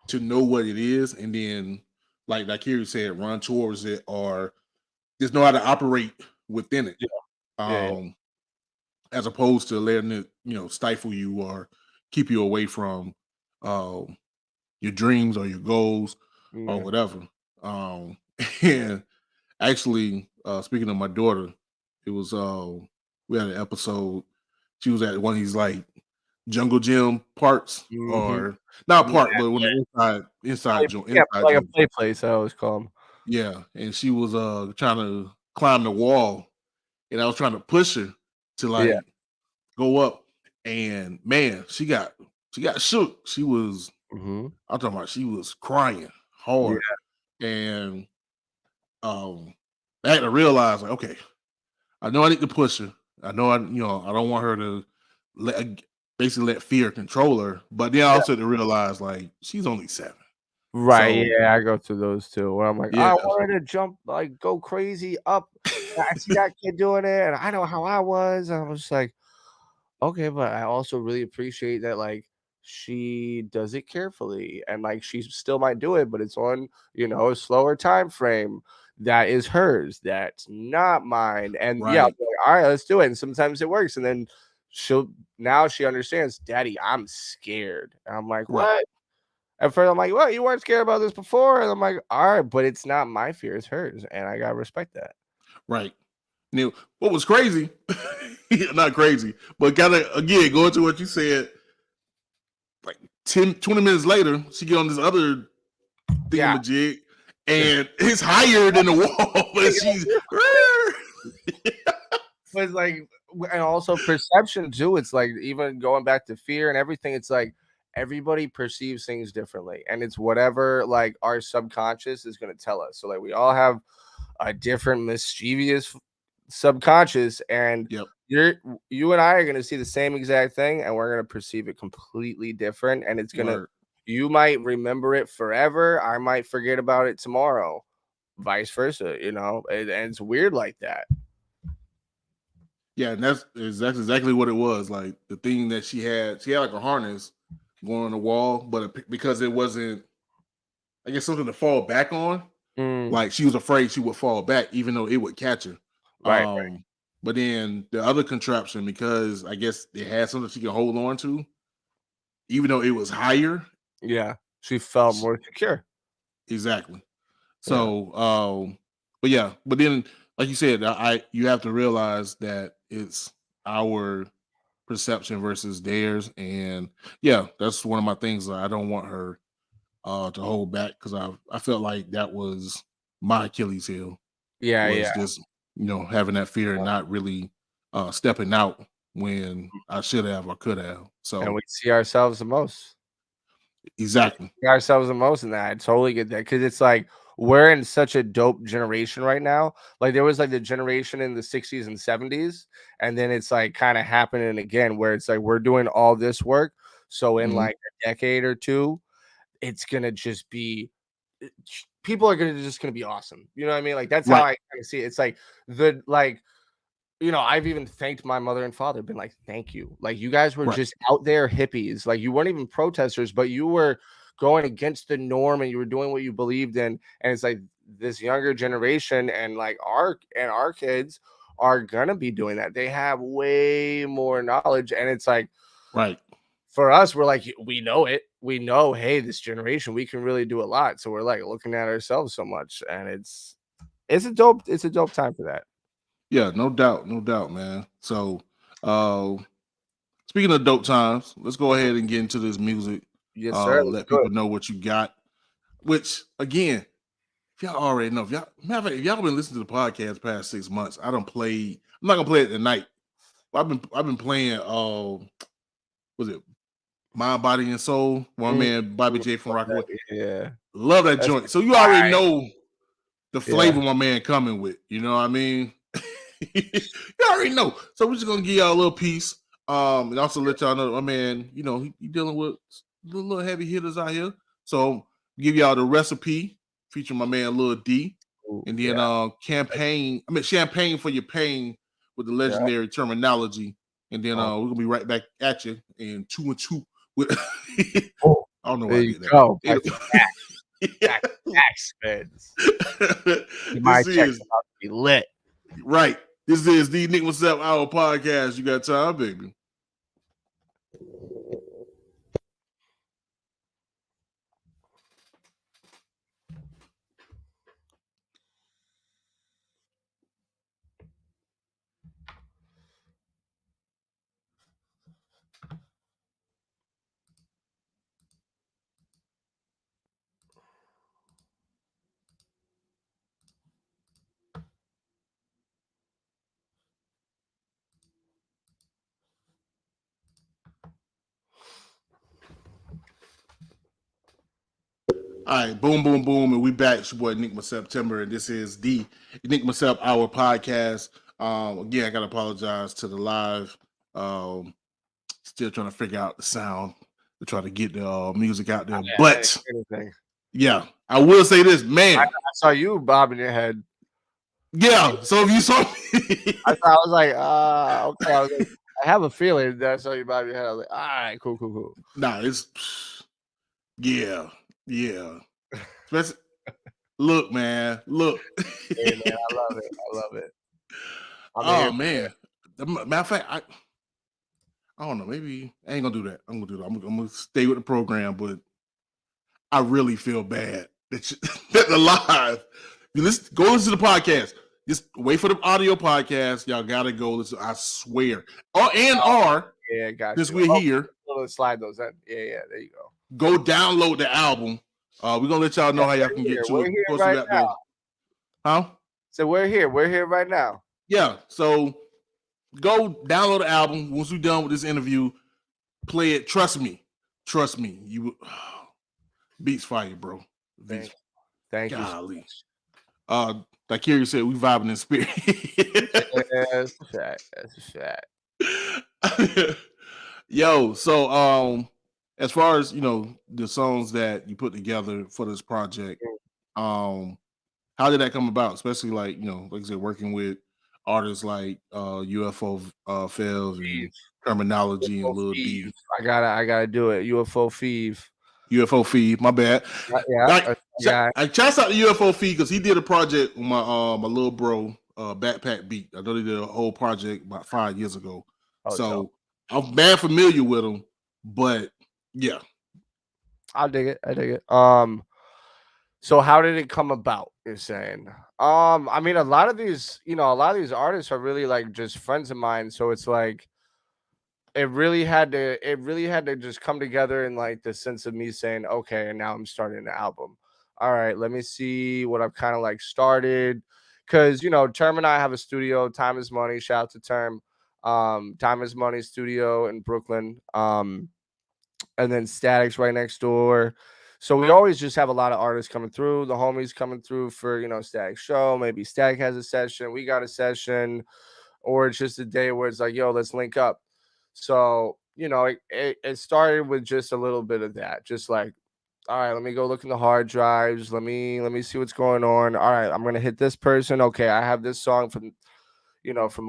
to know what it is, and then like here you said, run towards it or just know how to operate within it. Yeah. As opposed to letting it, stifle you or keep you away from your dreams or your goals or Yeah. whatever. And actually, speaking of my daughter, it was we had an episode. She was at one of these like jungle gym parts, or not Yeah, part, but when the inside like a gym. play place, I always call them. Yeah, and she was trying to climb the wall, and I was trying to push her to Yeah. like go up, and man, she got shook. She was I'm talking about she was crying Yeah. hard, and I had to realize like, okay, I know I need to push her. I know I don't want her to basically let fear control her. But then I also had to realize like she's only 7. Right, So yeah, I go through those too, where I'm like, yeah, "I want her to jump, like, go crazy up. I see that kid doing it, and I know how I was." And I was just like, "Okay," but I also really appreciate that, like, she does it carefully, and, like, she still might do it, but it's on, a slower time frame that is hers, that's not mine, and yeah, I'll right, be like, "Alright, let's do it," and sometimes it works, and then now she understands, "Daddy, I'm scared." And I'm like, right, "What?" At first, I'm like, "Well, you weren't scared about this before," and I'm like, "All right, but it's not my fear, it's hers, and I gotta respect that." right. Now, what was crazy, not crazy, but gotta again going to what you said, like 10, 20 minutes later, she get on this other Yeah. thingamajig, and it's higher than the wall, but she's But it's like and also perception too, it's like even going back to fear and everything, it's like everybody perceives things differently, and it's whatever, like, our subconscious is gonna tell us. So, like, we all have a different mischievous subconscious, and Yep, you and I are going to see the same exact thing, and we're going to perceive it completely different, and it's going to word. you might remember it forever, I might forget about it tomorrow, vice versa, and it's weird like that. Yeah, and that's exactly what it was. Like the thing that she had like a harness going on the wall, but because it wasn't, I guess, something to fall back on. Mm, Like she was afraid she would fall back, even though it would catch her. right. But then the other contraption, because I guess it had something she could hold on to, even though it was higher. Yeah, she felt sh- more secure. Exactly. Yeah. So, but yeah, but then, like you said, you have to realize that it's our perception versus theirs, and yeah, that's one of my things that I don't want her to hold back, because I felt like that was my Achilles heel, Yeah, yeah. was just having that fear and not really stepping out when I should have or could have. And So we see ourselves the most. exactly, Ourselves the most in that. I totally get that because it's like we're in such a dope generation right now. Like there was like the generation in the 60s and 70s, and then it's like kind of happening again where it's like we're doing all this work. So in hmm like a decade or two, it's gonna just be people are just gonna be awesome. You know what I mean? Like that's how right, I kind of see it. It's like the like I've even thanked my mother and father, been like, thank you. Like, you guys were right, just out there hippies. Like, you weren't even protesters, but you were going against the norm and you were doing what you believed in. And it's like this younger generation and like our kids are gonna be doing that. They have way more knowledge. And it's like right. for us, we're like, we know it. We know, hey, this generation, we can really do a lot. So we're like looking at ourselves so much. And it's a dope time for that. Yeah, no doubt, man. So, uh, speaking of dope times, let's go ahead and get into this music. Yes, sir. Let's Let do people it. know what you got. Which again, if y'all already know, if y'all been listening to the podcast past 6 months, I don't play. I'm not gonna play it tonight. I've been playing. Was it Mind, Body, and Soul? One Mm, man, Bobby J from Rockaway. yeah. Love that That's joint. So you already fire. know the Yeah. flavor my man coming with. You know what I mean? You already know. So we're just gonna give y'all a little piece. And also let y'all know, my man, he dealing with little heavy hitters out here. So give y'all the recipe featuring my man Lil Dee. Ooh, And then yeah. champagne for your pain with the Yeah. legendary Termanology. and then we're gonna be right back at you in 2 and 2 with. Oh, I don't know why there I you did that. go. Back spins. My check's about to be lit. Right. This is the Enigma Sept Hour podcast. You got time, baby. All right, boom, boom, boom, and we back. It's your boy Enigma September, and this is the Enigma Sept Hour podcast. Again, I gotta apologize to the live. Still trying to figure out the sound to try to get the music out there. But yeah, I will say this, man. I saw you bobbing your head. Yeah, so if you saw me, I was like, okay. I have a feeling that I saw you bobbing your head. I was like, all right, cool. Nah, it's yeah. Look, man, look. Hey, man, I love it. Oh man, matter of fact, I don't know. Maybe I ain't gonna do that. I'm gonna stay with the program, but I really feel bad that the live. Go listen to the podcast. Just wait for the audio podcast. Y'all gotta go listen. I swear. Yeah, got since we're here. Slide those in. Yeah, there you go. Go download the album. We're gonna let y'all know how y'all can get to it. We're here right now. Huh? So we're here right now. Yeah. So go download the album. Once we're done with this interview, play it. Trust me. You beats fire, bro. Thank you. Like Kerry said, we vibing in spirit. That's a fact. Yo, so as far as the songs that you put together for this project, how did that come about? Especially like like I said, working with artists like UFO Fev and Termanology and Lil Dee. I gotta do it. UFO Fev, my bad. Yeah. I shouts out to UFO Fev because he did a project with my little bro, Backpack Beat. I know he did a whole project about 5 years ago. So I'm bad familiar with him, but yeah. I dig it. So how did it come about? You're saying? I mean, a lot of these artists are really like just friends of mine. So it's like it really had to just come together in like the sense of me saying, okay, and now I'm starting an album. All right, let me see what I've kind of like started. Cause Term and I have a studio, Time is Money. Shout out to Term. Time is Money studio in Brooklyn. And then Statik's right next door. So we always just have a lot of artists coming through, the homies coming through for, Statik show. Maybe Statik has a session, we got a session, or it's just a day where it's like, yo, let's link up. So, it started with just a little bit of that. Just like, all right, let me go look in the hard drives. Let me see what's going on. All right, I'm going to hit this person. Okay, I have this song from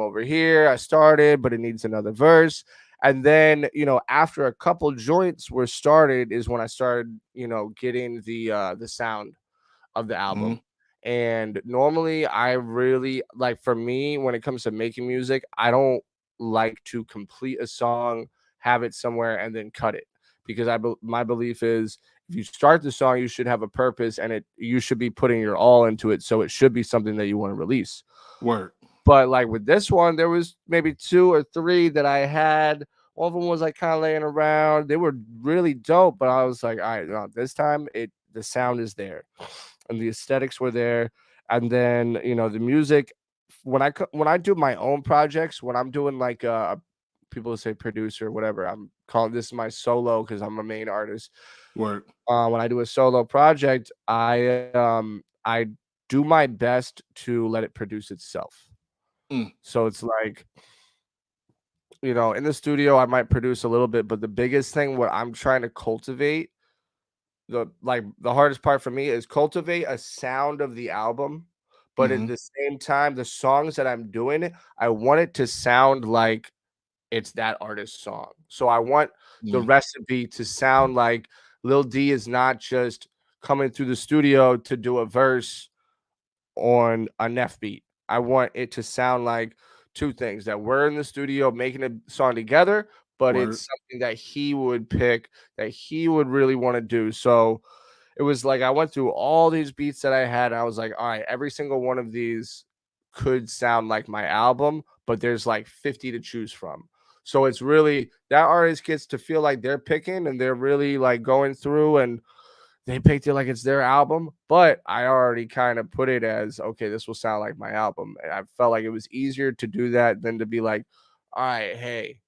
over here. I started, but it needs another verse. And then, after a couple joints were started is when I started, getting the sound of the album. Mm-hmm. And normally I really like, for me, when it comes to making music, I don't like to complete a song, have it somewhere, and then cut it. Because my belief is if you start the song, you should have a purpose and you should be putting your all into it. So it should be something that you want to release. Word. But like with this one, there was maybe 2 or 3 that I had. One of them was like kind of laying around. They were really dope, but I was like, all right, no, this time the sound is there, and the aesthetics were there. And then the music. When I do my own projects, when I'm doing like people say producer, whatever, I'm calling this my solo because I'm a main artist. Word. When I do a solo project, I do my best to let it produce itself. So it's like, in the studio, I might produce a little bit, but the biggest thing, what I'm trying to cultivate, the hardest part for me is cultivate a sound of the album. But at the same time, the songs that I'm doing, I want it to sound like it's that artist's song. So I want the Mhm. recipe to sound like Lil Dee is not just coming through the studio to do a verse on a Nef beat. I want it to sound like two things: that we're in the studio making a song together, but Word. it's something that he would pick, that he would really want to do. So it was like I went through all these beats that I had, and I was like, all right, every single one of these could sound like my album, but there's like 50 to choose from. So it's really that artist gets to feel like they're picking and they're really like going through and they picked it like it's their album, but I already kind of put it as okay, this will sound like my album. And I felt like it was easier to do that than to be like, all right, hey,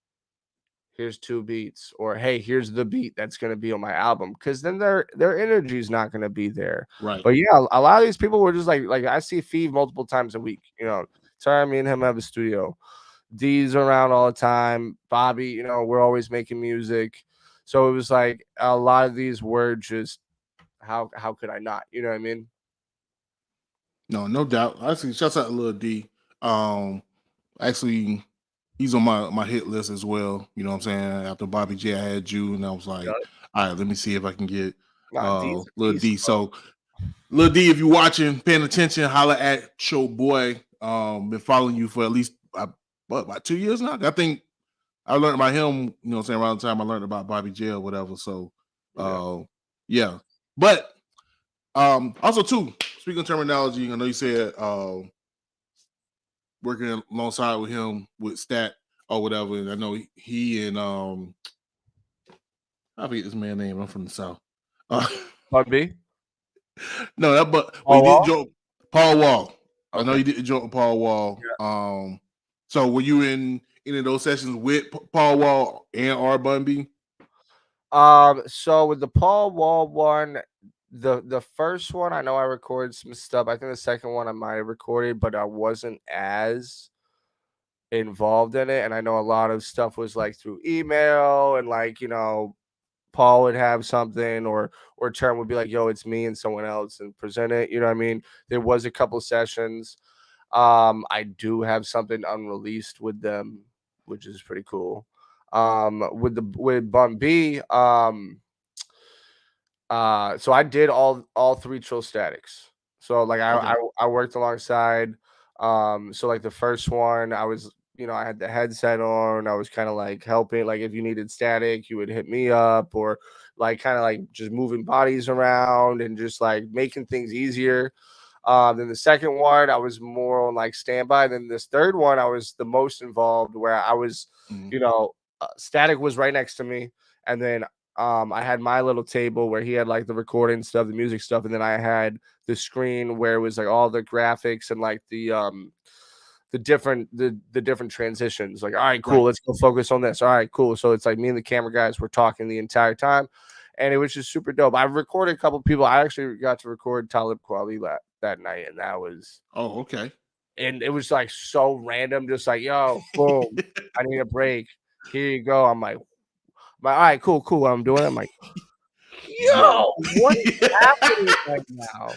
here's two beats, or hey, here's the beat that's gonna be on my album. Cause then their energy is not gonna be there. Right. But yeah, a lot of these people were just like I see Feeve multiple times a week, you know. Sorry, me and him have a studio. D's around all the time. Bobby, you know, we're always making music. So it was like a lot of these were just how could I not? You know what I mean? No doubt. Actually, shouts out to Lil D. Actually, he's on my hit list as well. You know what I'm saying? After Bobby J, I had you, and I was like, Yeah. all right, let me see if I can get Nah, D's a Lil beast, D. bro. So Lil D, if you're watching, paying attention, holla at your boy. Been following you for at least about 2 years now. I think I learned about him, you know what I'm saying, around the time I learned about Bobby J or whatever. So Yeah. yeah. But also too, speaking of terminology, I know you said working alongside with him with Stat or whatever. And I know he and I forget this man's name. I'm from the South. Uh, Bun B? no, that but Paul he did Wall? joke Paul Wall. I know Okay. he did joke with Paul Wall. Yeah. So were you in any of those sessions with Paul Wall and R Bun B? So with the Paul Wall one, the first one, I know I recorded some stuff. I think the second one I might have recorded, but I wasn't as involved in it. And I know a lot of stuff was like through email and like, you know, Paul would have something or Term would be like, yo, it's me and someone else and present it. You know what I mean? There was a couple sessions. I do have something unreleased with them, which is pretty cool. With Bun B, so I did all three Trill Statics. So like Okay. I worked alongside. So like the first one, I was, you know, I had the headset on. I was kind of like helping. Like if you needed static, you would hit me up, or like kind of like just moving bodies around and just like making things easier. Then the second one, I was more on like standby. Then this third one, I was the most involved, where I was, Mhm. you know, Static was right next to me, and then I had my little table where he had like the recording stuff, the music stuff, and then I had the screen where it was like all the graphics and like the different transitions. Like, all right, cool, Right. let's go focus on this. All right, cool. So it's like me and the camera guys were talking the entire time, and it was just super dope. I recorded a couple people. I actually got to record Talib Kweli that night, and that was Oh, okay. and it was like so random, just like, yo, boom, I need a break. Here you go. I'm like, all right, cool, cool. I'm doing it. I'm like, Yeah. yo, what is happening right now?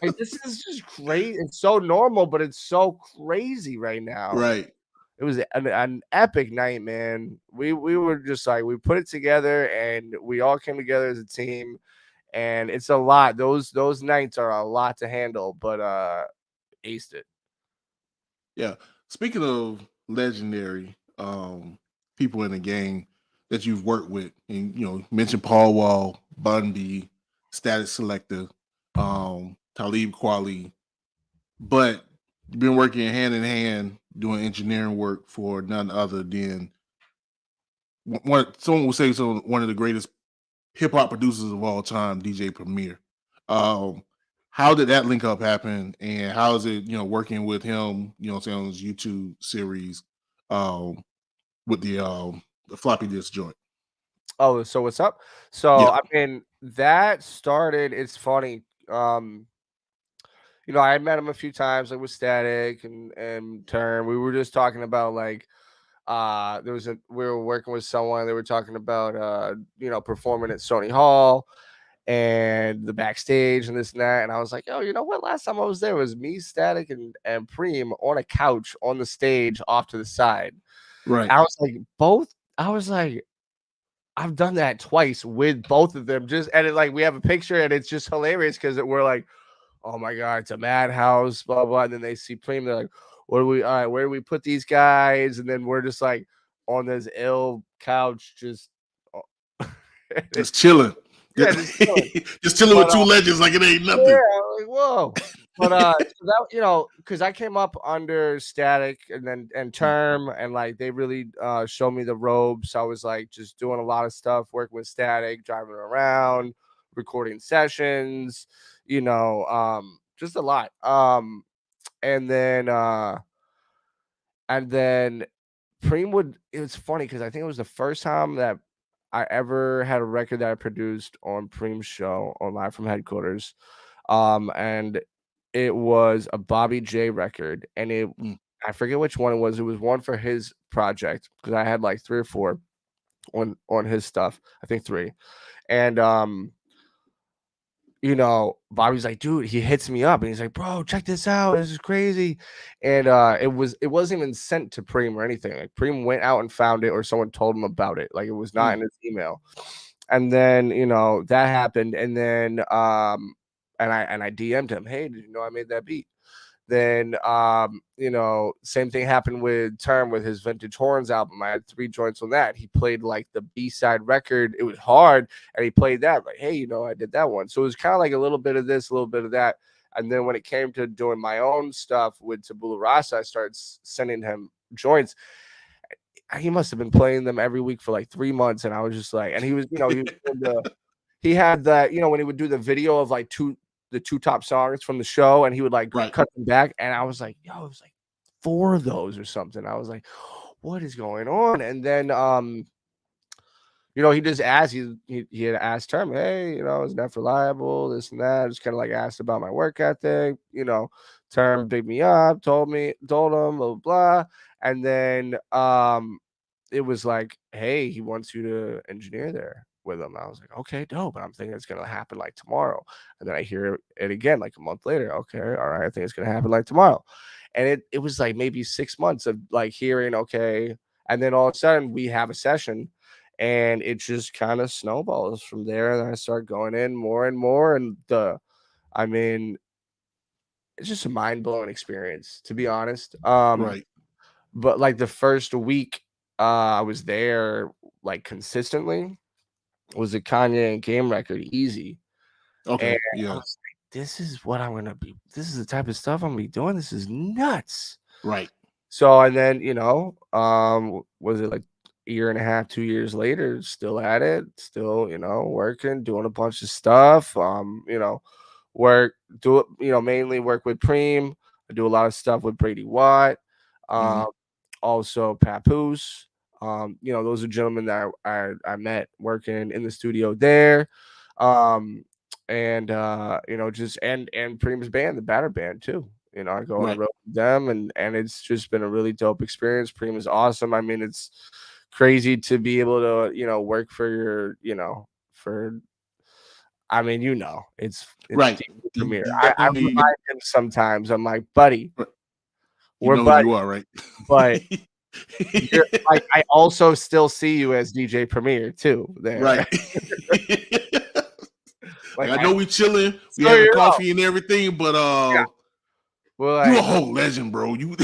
Like, this is just great. It's so normal, but it's so crazy right now. Right. It was an epic night, man. We were just like we put it together and we all came together as a team, and it's a lot. Those nights are a lot to handle, but aced it. Yeah. Speaking of legendary people in the game that you've worked with, and you know, mentioned Paul Wall, Bundy, Static Selektah, Talib Kweli, but you've been working hand in hand doing engineering work for none other than someone will say so one of the greatest hip hop producers of all time, DJ Premier. Um, how did that link up happen, and how is it, you know, working with him, you know, what I'm saying, on his YouTube series, um, with the floppy disk joint? Oh, so what's up? So Yeah. I mean, that started. It's funny. You know, I had met him a few times, like with Static and Term. We were just talking about like there was a we were working with someone. They were talking about you know, performing at Sony Hall, and the backstage and this and that. And I was like, oh, you know what? Last time I was there was me, Statik, and Preem on a couch on the stage off to the side. Right. I was like, I was like, I've done that twice with both of them. And we have a picture and it's just hilarious because we're like, oh my God, it's a madhouse, blah, blah. And then they see Preem, they're like, all right, where do we put these guys? And then we're just like on this ill couch, just chilling. Yeah, just chilling. Just chilling with two legends like it ain't nothing. Yeah, like, whoa. But so that, because I came up under Statik and Term, and like they really showed me the ropes. I was like just doing a lot of stuff, working with Statik, driving around, recording sessions, just a lot. And then Preem it was funny because I think it was the first time that I ever had a record that I produced on Preem's show on Live from Headquarters. And it was a Bobby J record, and I forget which one it was. It was one for his project because I had like 3 or 4 on his stuff. I think 3. And Bobby's like, dude, he hits me up and he's like, bro, check this out. This is crazy. And it wasn't even sent to Preem or anything. Like Preem went out and found it, or someone told him about it. Like it was not in his email. And then, that happened. And then and I DM'd him, hey, did you know I made that beat? Then same thing happened with Term with his Vintage Horns album. I had 3 joints on that. He played like the B-side record. It was hard, and he played that. Like, hey, I did that one. So it was kind of like a little bit of this, a little bit of that. And then when it came to doing my own stuff with Tabula Rasa, I started sending him joints. He must have been playing them every week for like 3 months, and I was just like, and he was, he had that, when he would do the video of like the 2 top songs from the show, and he would like cut them back, and I was like, yo, it was like 4 of those or something. I was like, what is going on? And then he just asked, he had asked Term, hey, is that reliable, this and that. Just kind of like asked about my work ethic. Term picked me up, told him, blah, blah, blah. And then it was like, hey, he wants you to engineer there with him. I was like, okay, dope. And I'm thinking it's gonna happen like tomorrow. And then I hear it again like a month later. Okay, all right, I think it's gonna happen like tomorrow. And it was like maybe 6 months of like hearing, okay. And then all of a sudden we have a session, and it just kind of snowballs from there. And I start going in more and more. And it's just a mind-blowing experience, to be honest. Right. But like the first week I was there like consistently was a Kanye and Game record, Easy. Okay. And I was like, this is what I'm gonna be. This is the type of stuff I'm gonna be doing. This is nuts. Right. So, and then was it like a year and a half, 2 years later, still at it, still, working, doing a bunch of stuff. Mainly work with Preem. I do a lot of stuff with Brady Watt. Also Papoose. Those are gentlemen that I met working in the studio there. And Preem's band, the Batter Band too. I go on the road with them, and it's just been a really dope experience. Preem is awesome. I mean, it's crazy to be able to, work for your, it's right. Premier. I remind him sometimes. I'm like, buddy, we're buddies. You are, right? But like, I also still see you as DJ Premier too. There, right? Like I know we chilling, we having coffee and everything, but well, you a whole legend, bro. You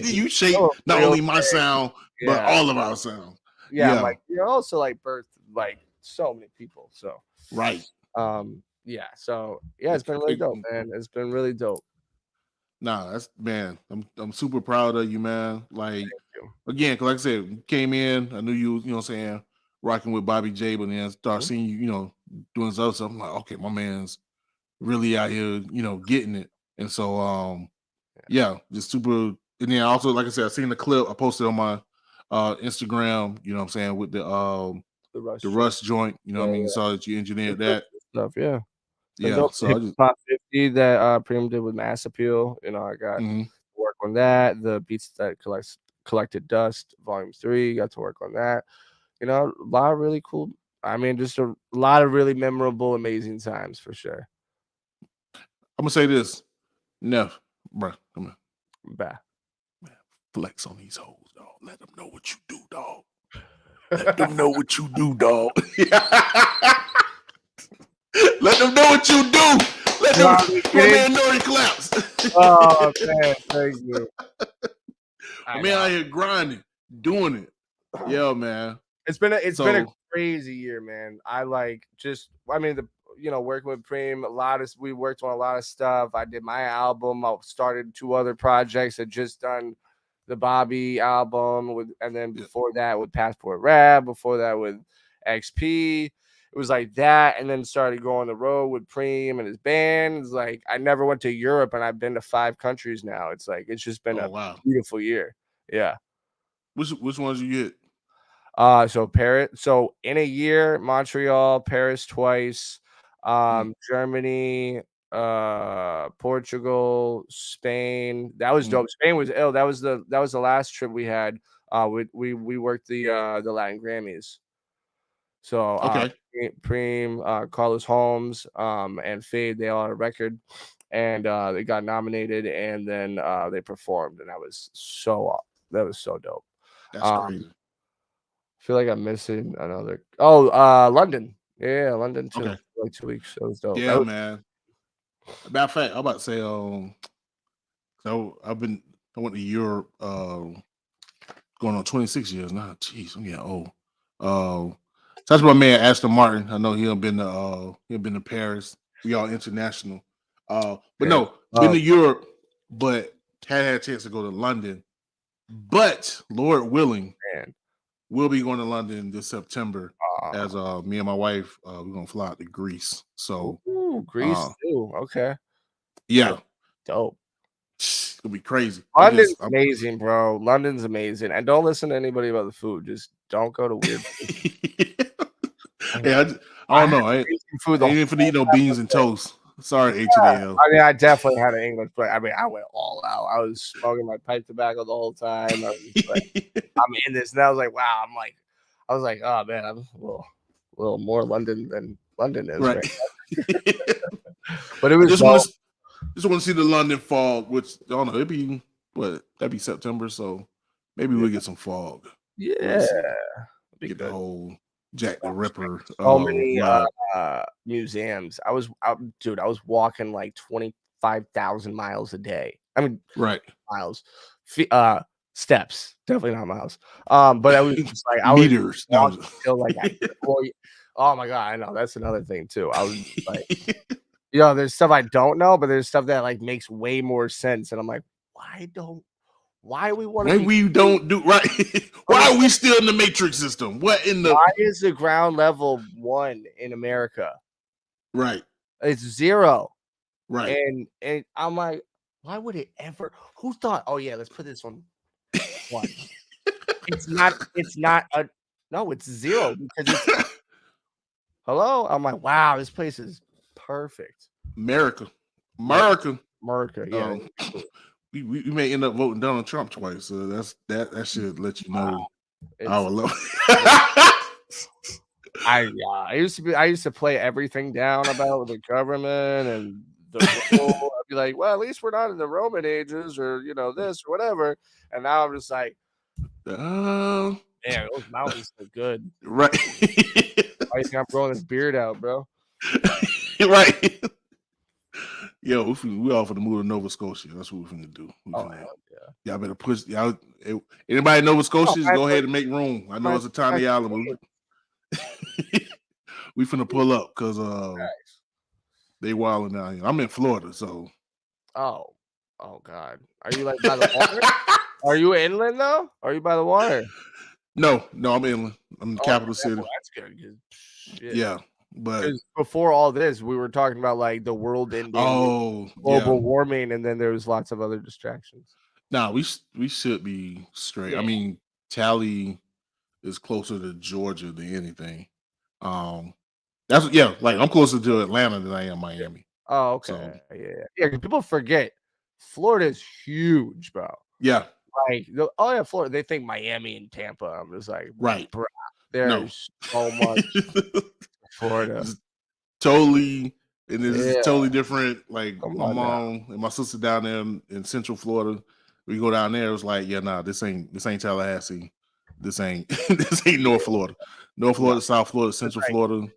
you shape not only my sound, but all of our sound. Yeah, I'm like, you're also like birthed like so many people. So right. So it's been really dope, man. It's been really dope. Nah, I'm super proud of you, man. Like again, cause like I said, you came in, I knew you, what I'm saying, rocking with Bobby J, but then start seeing you, doing this other stuff. I'm like, okay, my man's really out here, getting it. And so just super. And then also, like I said, I seen the clip I posted on my Instagram, what I'm saying, with the Rust joint, what I mean, saw that you engineered that stuff, yeah. So I just Top 50 that Preem did with Mass Appeal. I got to work on that. The Beats That Collected Dust, Volume 3, got to work on that. A lot of really cool I mean, just a lot of really memorable, amazing times for sure. I'm gonna say this, Neff, bro, come on, Bah. flex on these hoes, dog. Let them know what you do, dog. Let them know what you do, dog. Let them know what you do. Let them my man know he claps. Oh man, thank you. I mean, out here grinding, doing it. Yeah, man. It's been a crazy year, man. I mean, working with Preem, we worked on a lot of stuff. I did my album. I started 2 other projects. I just done the Bobby album and then before that with Passport Rap, before that with XP. It was like that, and then started going on the road with Preem and his band. It's like I never went to Europe, and I've been to 5 countries now. It's like it's just been a beautiful year. Yeah. Which ones you get? So Paris. So in a year, Montreal, Paris twice, Germany, Portugal, Spain. That was dope. Spain was ill. That was the last trip we had. We worked the Latin Grammys. So Preem, Carlos Holmes, and Fade, they all had a record, and they got nominated, and then they performed, and that was so dope. That's crazy. I feel like I'm missing another. London. Yeah, London too. Okay. Like 2 weeks. That was dope. Yeah, man. Matter of fact, I'm about to say, so I went to Europe going on 26 years now. Jeez, I'm getting old. So that's my man Aston Martin. I know he'll been to Paris. We all international. But no, been to Europe, but had a chance to go to London. But Lord willing, man, we'll be going to London this September as me and my wife, we're gonna fly out to Greece. So Greece too. Okay. Yeah. Dope. It'll be crazy. London's amazing, bro. London's amazing. And don't listen to anybody about the food. Just don't go to weird Yeah, I don't know. I ain't even eat no beans and toast. Sorry, H&L. I mean, I definitely had an English, but I mean, I went all out. I was smoking my pipe tobacco the whole time. I was like, I'm in this, and I was like, wow. I was like, oh man, I'm a little more London than London is. Right. But it was just want to see the London fog, which I don't know. It'd be that'd be September, so maybe we'll get some fog. Yeah, get the whole Jack the Ripper. So many museums. I was walking like 25,000 miles a day. I mean, miles, steps, definitely not miles. But I was just like meters. Until like oh my god, I know that's another thing too. I was like, there's stuff I don't know, but there's stuff that like makes way more sense, and I'm like, why we don't do right? Why are we still in the matrix system? Why is the ground level 1 in America? Right. It's 0. Right. And I'm like, why would it ever? Who thought? Oh yeah, let's put this on 1. It's not it's 0 because it's hello. I'm like, wow, this place is perfect. America. Yeah. We may end up voting Donald Trump twice, so that should let you know our love. I used to play everything down about the government and the rule. I'd be like, well, at least we're not in the Roman ages or this or whatever. And now I'm just like, man, those mountains look good. Right. I think I'm growing this beard out, bro. Right. Yo, we all for the move to Nova Scotia. That's what we're finna do. Y'all better push. Y'all, anybody in Nova Scotia, go ahead and make room. I know it's a tiny island. We finna pull up because they wilding out here. I'm in Florida, so. Oh God, are you like by the water? Are you inland though? Are you by the water? No, I'm inland. I'm in the capital city. Well, that's good. Yeah. But before all this, we were talking about like the world ending, global warming, and then there was lots of other distractions. Nah, we should be straight. Yeah. I mean, Tally is closer to Georgia than anything. That's like I'm closer to Atlanta than I am Miami. Oh, okay. So, yeah. People forget Florida is huge, bro. Yeah. Like, Florida. They think Miami and Tampa. I'm just like, right, bro. There's so much Florida. It's totally, and this is Yeah. totally different. Like Come my on now. mom and my sister down there in Central Florida, we go down there. It was like, yeah, nah, this ain't Tallahassee. This ain't North Florida. North Florida, South Florida, Central Florida.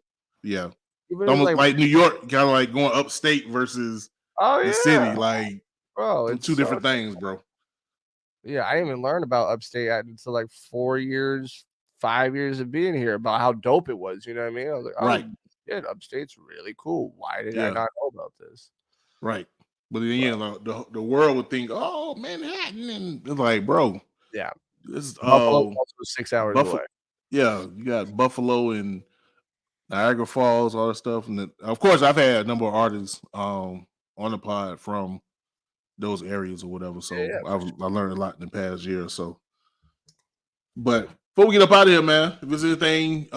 Yeah, Even almost like, like New York, kind of like going upstate versus oh the yeah, city. Like, bro, them it's two so different things, bro. Yeah, I didn't even learn about upstate until like 4 years, 5 years of being here about how dope it was. You know what I mean? I was like, oh, Right. yeah, upstate's really cool. Why did I Yeah. not know about this? Right. But then, yeah, the world would think, oh, Manhattan, and it's like, bro, Yeah, this is Buffalo also 6 hours Buffalo. away. Yeah, you got Buffalo and Niagara Falls, all that stuff, and of course, I've had a number of artists on the pod from those areas or whatever. So Yeah, I learned a lot in the past year or so. But before we get up out of here, man, if there's anything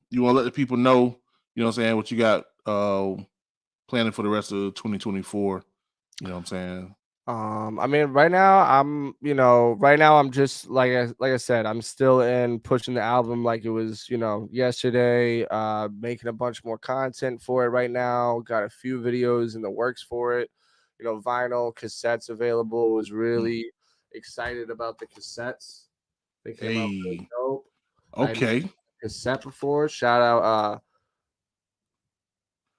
you want to let the people know, you know what I'm saying, what you got planning for the rest of 2024, you know what I'm saying? I mean, right now I'm just like I said, I'm still in pushing the album like it was, yesterday, making a bunch more content for it right now. Got a few videos in the works for it. Vinyl, cassettes available. Was really excited about the cassettes. They came out really dope. Okay. Cassette before. Shout out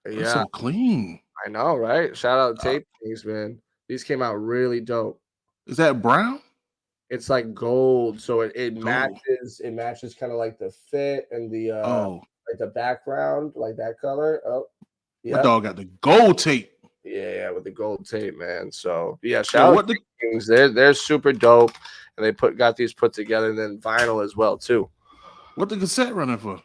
That's so clean. I know, right? Shout out Tape Kings, man. These came out really dope. Is that brown? It's like gold, so it matches. It matches kind of like the fit and the like the background, like that color. Oh, yeah. My dog got the gold tape. Yeah, with the gold tape, man. So yeah, shout out to Kings. They're super dope, and they got these put together, and then vinyl as well too. What the cassette running for?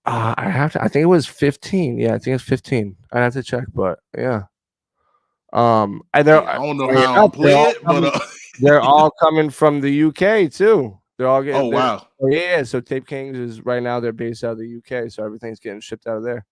I think it was 15. Yeah, I think it's 15. I'd have to check, but yeah. I don't know how I'm playing, but they're all coming from the UK too. They're all getting. Oh wow! Yeah, so Tape Kings is right now. They're based out of the UK, so everything's getting shipped out of there.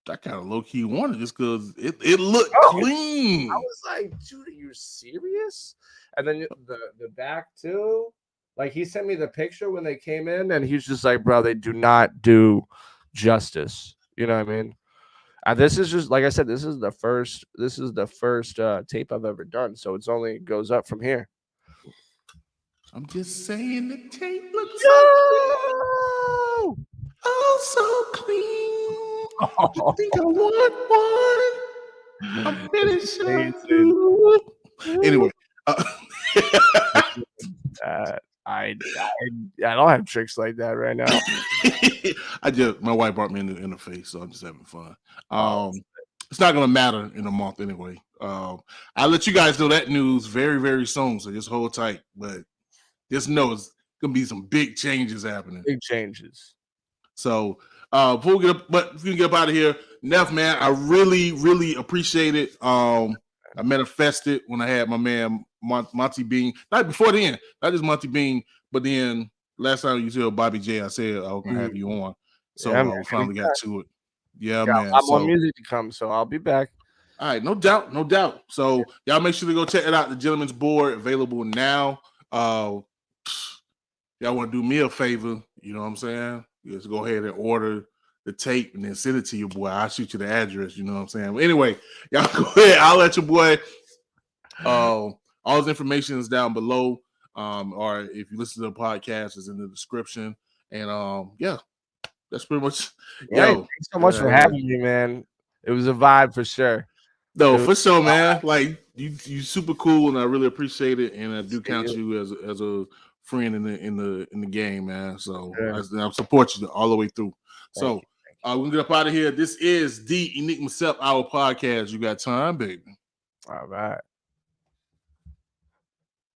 I kind of low key wanted this because it looked clean. I was like, dude, are you serious? And then the back too. Like he sent me the picture when they came in, and he's just like, bro, they do not do justice. You know what I mean? And this is just like I said, this is the first tape I've ever done. So it's only goes up from here. I'm just saying the tape looks so clean. Oh, so clean. I think I want one. I'm finished. Anyway. I don't have tricks like that right now. My wife brought me in the interface, so I'm just having fun. It's not gonna matter in a month anyway. I'll let you guys know that news very, very soon. So just hold tight. But just know it's gonna be some big changes happening. Big changes. So before we get up, but if you can get up out of here, Neff, man, I really, really appreciate it. I manifested when I had my man Monty Bean. Not before then, not just Monty Bean, but then last time you saw Bobby J, I said I was gonna have you on. So we finally got to it. Yeah, man. I want music to come, so I'll be back. All right, no doubt, no doubt. So y'all make sure to go check it out. The Gentleman's Board available now. Y'all want to do me a favor? You know what I'm saying? Just go ahead and order the tape and then send it to your boy. I'll shoot you the address. You know what I'm saying? But anyway, y'all go ahead. I'll let your boy. All his information is down below. Or if you listen to the podcast, it's in the description. And yeah, that's pretty much. Yo, thanks so much for having me, man. It was a vibe for sure. No, for sure, man. Like you super cool, and I really appreciate it. And I do count you as a friend in the game, man. So I support you all the way through. So we're gonna get up out of here. This is the Enigma Sept Hour podcast. You got time, baby. All right.